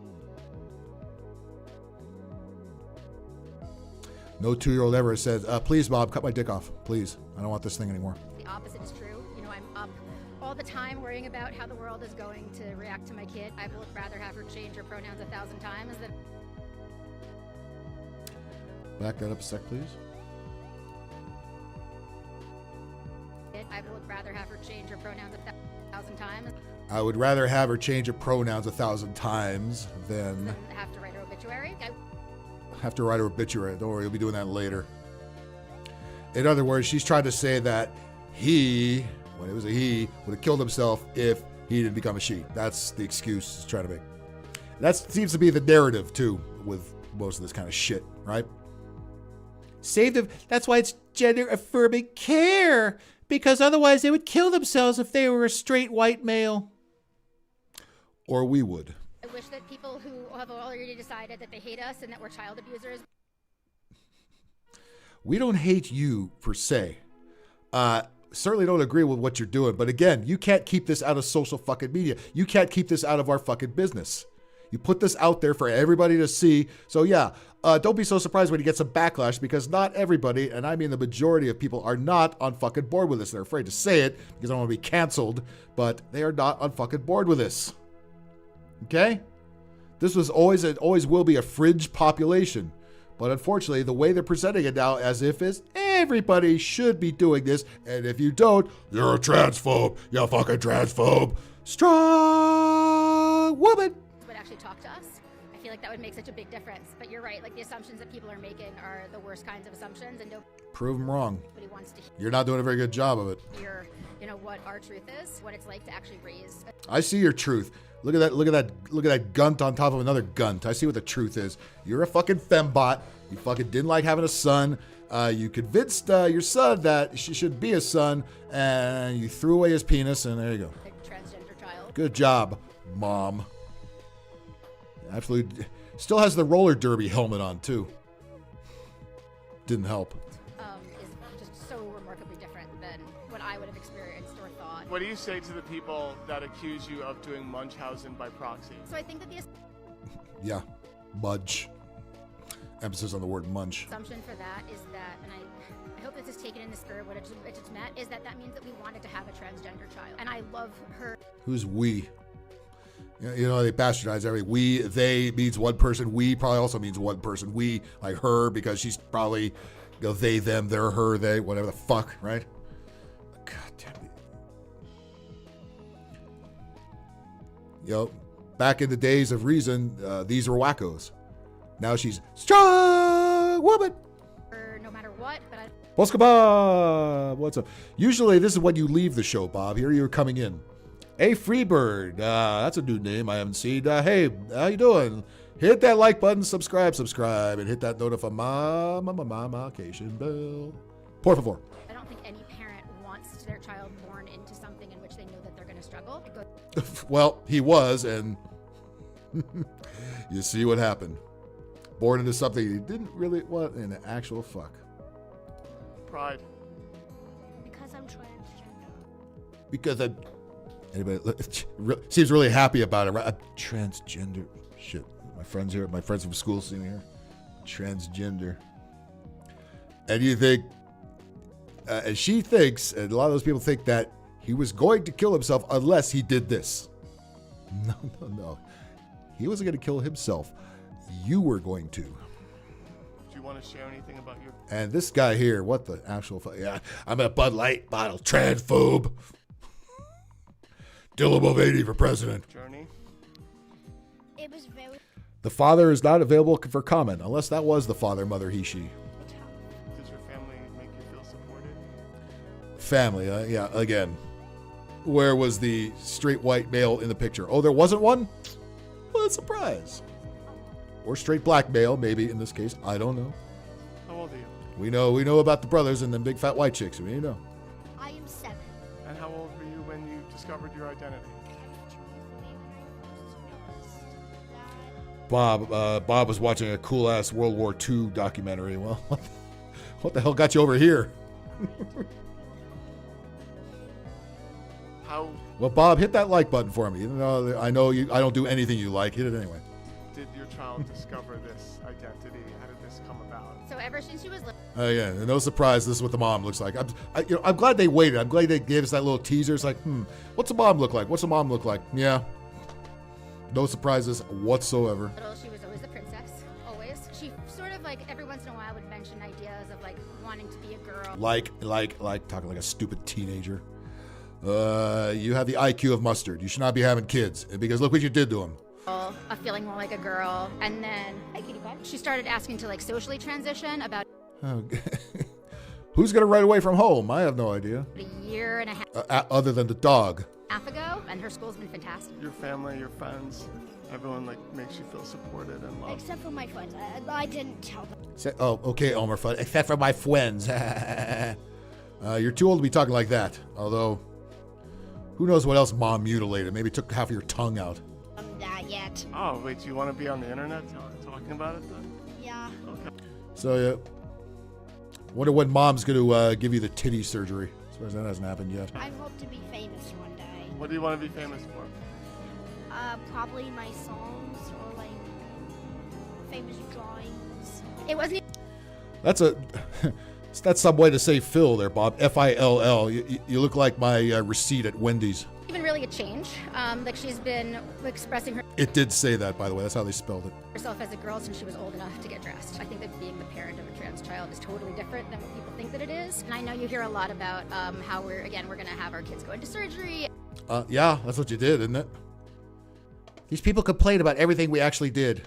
No 2-year-old ever says, please, Bob, cut my dick off. Please. I don't want this thing anymore. The opposite is true. I'm up all the time worrying about how the world is going to react to my kid. I would rather have her change her pronouns 1,000 times than. Back that up a sec, please. I would rather have her change her pronouns 1,000 times. I would rather have her change her pronouns 1,000 times than have to write her obituary. Have to write her obituary. Don't worry, you'll be doing that later. In other words, she's trying to say that he, when it was a he, would have killed himself if he didn't become a she. That's the excuse she's trying to make. That seems to be the narrative, too, with most of this kind of shit, right? Save them. That's why it's gender affirming care, because otherwise they would kill themselves if they were a straight white male. Or we would. I wish that people who have already decided that they hate us and that we're child abusers. We don't hate you per se. Certainly don't agree with what you're doing. But again, you can't keep this out of social fucking media. You can't keep this out of our fucking business. You put this out there for everybody to see. So yeah, don't be so surprised when you get some backlash, because not everybody, and I mean the majority of people, are not on fucking board with this. They're afraid to say it because they don't want to be canceled, but they are not on fucking board with this. Okay? This was always and always will be a fringe population. But unfortunately, the way they're presenting it now as if is everybody should be doing this, and if you don't, you're a transphobe. You're a fucking transphobe. Strong woman. Would actually talk to us. I feel like that would make such a big difference. But you're right, like the assumptions that people are making are the worst kinds of assumptions, and Prove them wrong. nobody wants to You're not doing a very good job of it. hear, what our truth is, what it's like to actually raise. I see your truth. Look at that, look at that, look at that gunt on top of another gunt. I see what the truth is. You're a fucking fembot. You fucking didn't like having a son. You convinced your son that she should be a son, and you threw away his penis, and there you go. Transgender child. Good job, Mom. Absolutely. Still has the roller derby helmet on, too. Didn't help. Is just so remarkably different than what I would have experienced or thought. What do you say to the people that accuse you of doing Munchausen by proxy? So I think that the Yeah, Mudge. Emphasis on the word munch. assumption for that is that, and I hope this is taken in the spirit of what it's meant, is that means that we wanted to have a transgender child. And I love her. Who's we? You know, they bastardize every we, they means one person. We probably also means one person. We, like her, because she's probably, they, them, they're, her, they, whatever the fuck, right? God damn it. Back in the days of reason, these were wackos. Now she's strong woman. No matter what, but I What's Bob? What's up? Usually this is when you leave the show, Bob. Here you're coming in. Hey, Freebird. That's a new name I haven't seen. Hey, how you doing? Hit that like button, subscribe, and hit that notification bell. Por favor. I don't think any parent wants their child born into something in which they know that they're going to struggle. Well, he was, and you see what happened. Born into something he didn't really want in the actual fuck. Pride. Because I'm transgender. Because I'm... Anybody seems really happy about it, right? I'm transgender. Shit. My friends here, my friends from school see me here. Transgender. And you think... and she thinks, and a lot of those people think that he was going to kill himself unless he did this. No. He wasn't going to kill himself. You were going to. Do you want to share anything about your... And this guy here, what the actual fuck? Yeah, I'm a Bud Light bottle transphobe. Dylan Mulvaney for president. Journey? It was very... The father is not available for comment, unless that was the father, mother, he, she. Does your family make you feel supported? Family, yeah, again. Where was the straight white male in the picture? Oh, there wasn't one? What a surprise. Or straight black male, maybe in this case. I don't know. How old are you? We know about the brothers and them big fat white chicks. We know. I am 7. And how old were you when you discovered your identity? Bob was watching a cool ass World War II documentary. Well, what the hell got you over here? How Well, Bob, hit that like button for me. Even though I know I don't do anything you like. Hit it anyway. did your child discover this identity? How did this come about? So ever since she was little. Yeah, no surprise. This is what the mom looks like. I'm glad they waited. I'm glad they gave us that little teaser. It's like, what's the mom look like? What's the mom look like? Yeah. No surprises whatsoever. She was always the princess. Always. She sort of like every once in a while would mention ideas of like wanting to be a girl. Like talking like a stupid teenager. You have the IQ of mustard. You should not be having kids because look what you did to him. A feeling more like a girl, and then she started asking to like socially transition about Oh, who's gonna run away from home? I have no idea. a year and a half Other than the dog. ago, and her school's been fantastic. Your family, your friends, everyone like makes you feel supported and loved. Except for my friends. I didn't tell them. Oh, okay, Elmer Fudd. Except for my friends. You're too old to be talking like that. Although, who knows what else Mom mutilated? Maybe took half of your tongue out. That yet. Oh, wait, do you want to be on the internet talking about it then? Yeah. Okay. So, yeah. Wonder when mom's going to give you the titty surgery. As far as that hasn't happened yet. I hope to be famous one day. What do you want to be famous for? Probably my songs or like famous drawings. It wasn't. That's some way to say Phil there, Bob. F-I-L-L. You look like my receipt at Wendy's. Even really a change. Like she's been expressing It did say that, by the way. That's how they spelled it. herself as a girl since she was old enough to get dressed. I think that being the parent of a trans child is totally different than what people think that it is. And I know you hear a lot about how we're going to have our kids go into surgery. Yeah, that's what you did, isn't it? These people complain about everything we actually did.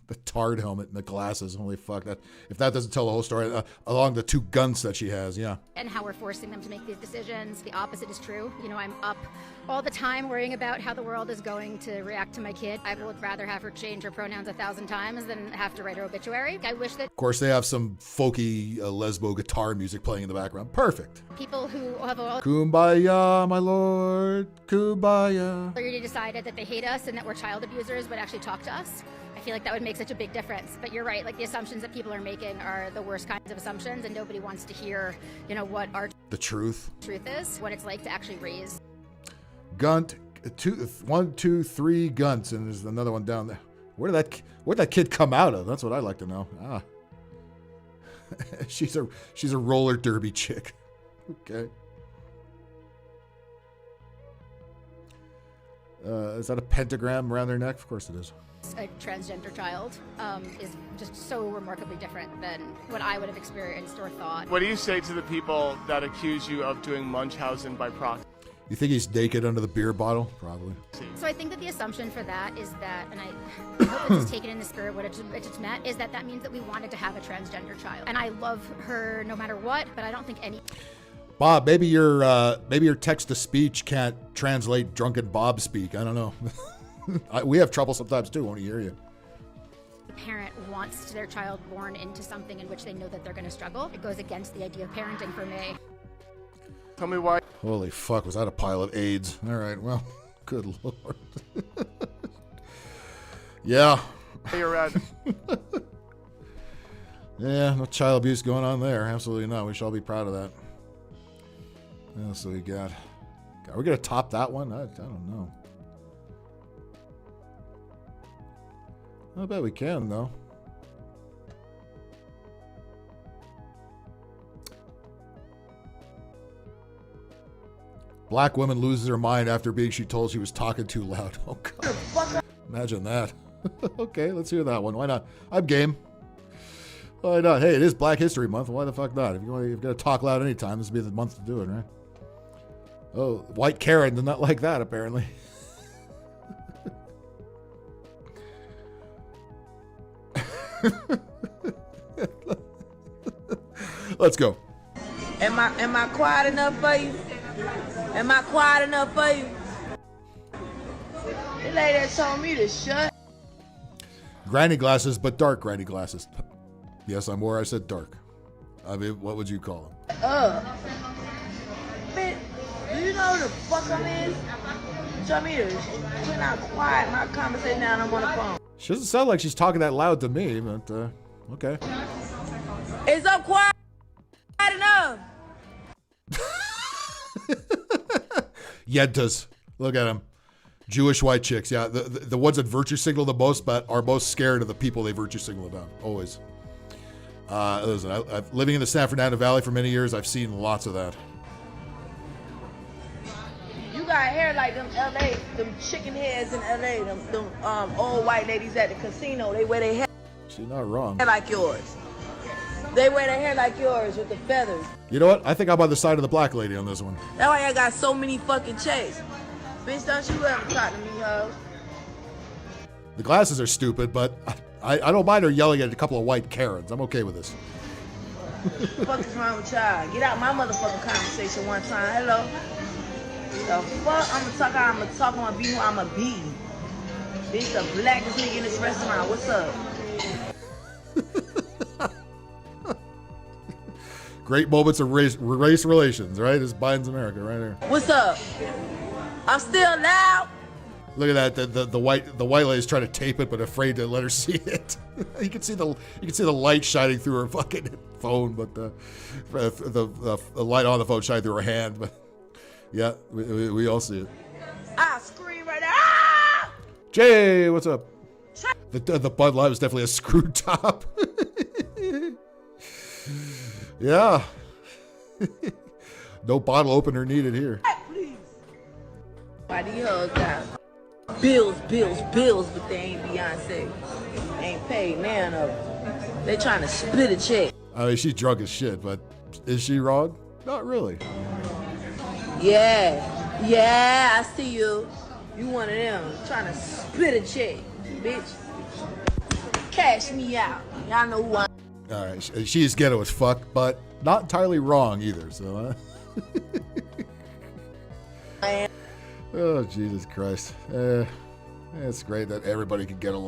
The tarred helmet and the glasses. Holy fuck. That if that doesn't tell the whole story, along the 2 guns that she has, yeah. And how we're forcing them to make these decisions. The opposite is true. You know, I'm up all the time worrying about how the world is going to react to my kid. I would rather have her change her pronouns 1,000 times than have to write her obituary. I wish that Of course, they have some folky lesbo guitar music playing in the background. Perfect. people who have all Kumbaya, my lord. Kumbaya. already decided that they hate us and that we're child abusers would actually talk to us. I feel like that would make such a big difference. But you're right, like the assumptions that people are making are the worst kinds of assumptions, and nobody wants to hear, you know, what our The truth. truth is, what it's like to actually raise. Gunt. 1, 2, 3 gunts, and there's another one down there. Where'd that kid come out of? That's what I'd like to know. Ah. she's a roller derby chick. Okay. Is that a pentagram around their neck? Of course it is. A transgender child is just so remarkably different than what I would have experienced or thought. What do you say to the people that accuse you of doing Munchausen by proxy? You think he's naked under the beer bottle? Probably. So I think that the assumption for that is that, and I hope it's just taken in the spirit what it's meant, is that means that we wanted to have a transgender child. And I love her no matter what, but I don't think any... Bob, maybe your text-to-speech can't translate drunken Bob speak. I don't know. We have trouble sometimes too when we hear you. parent wants their child born into something in which they know that they're going to struggle. It goes against the idea of parenting for me. Tell me why. Holy fuck, was that a pile of AIDS? All right, well, good lord. Yeah. You're right. Yeah, no child abuse going on there. Absolutely not. We shall be proud of that. What else do we got? Are we going to top that one? I don't know. I bet we can, though. Black woman loses her mind after being told she was talking too loud. Oh, God. Imagine that. Okay, let's hear that one. Why not? I'm game. Why not? Hey, it is Black History Month. Why the fuck not? If you've got to talk loud anytime, this would be the month to do it, right? Oh, White Karen did not like that, apparently. Let's go. Am I quiet enough for you? Am I quiet enough for you? The lady that told me to shut. Granny glasses, but dark granny glasses. Yes, I'm where I said dark. I mean, what would you call them? Man, do you know who the fuck I'm in? Tell me to we're not quiet, not conversating now, I'm on the phone. She doesn't sound like she's talking that loud to me, but okay. Is up quiet enough? Yentas. Look at them. Jewish white chicks. Yeah, the ones that virtue signal the most, but are most scared of the people they virtue signal about. Always. Listen, I've living in the San Fernando Valley for many years. I've seen lots of that. You got hair like them LA, them chicken heads in LA, them old white ladies at the casino. They wear their hair. She's not wrong. Like yours. They wear their hair like yours with the feathers. You know what? I think I'm on the side of the black lady on this one. That's why I got so many fucking chicks. Bitch, don't you ever talk to me, ho. The glasses are stupid, but I don't mind her yelling at a couple of white Karens. I'm okay with this. What the fuck is wrong with y'all? Get out my motherfucking conversation one time. Hello? The fuck? I'm gonna be who I'm gonna be. Bitch, the blackest nigga in this restaurant. What's up? Great moments of race relations, right? It's Biden's America right here. What's up? I'm still loud. Look at that. The white lady's trying to tape it, but afraid to let her see it. You can see the light shining through her fucking phone, but the light on the phone shining through her hand. But yeah, we all see it. I scream right now. Ah! Jay, what's up? The Bud Light was definitely a screw top. Yeah. No bottle opener needed here. Why do you hoes got bills, but they ain't Beyonce? Ain't paid none of them. They trying to split a check. I mean, she's drunk as shit, but is she wrong? Not really. Yeah, I see you. You one of them trying to split a check, bitch. Cash me out. Y'all know who I am. All right, she's ghetto as fuck, but not entirely wrong either. So, oh Jesus Christ! It's great that everybody can get along.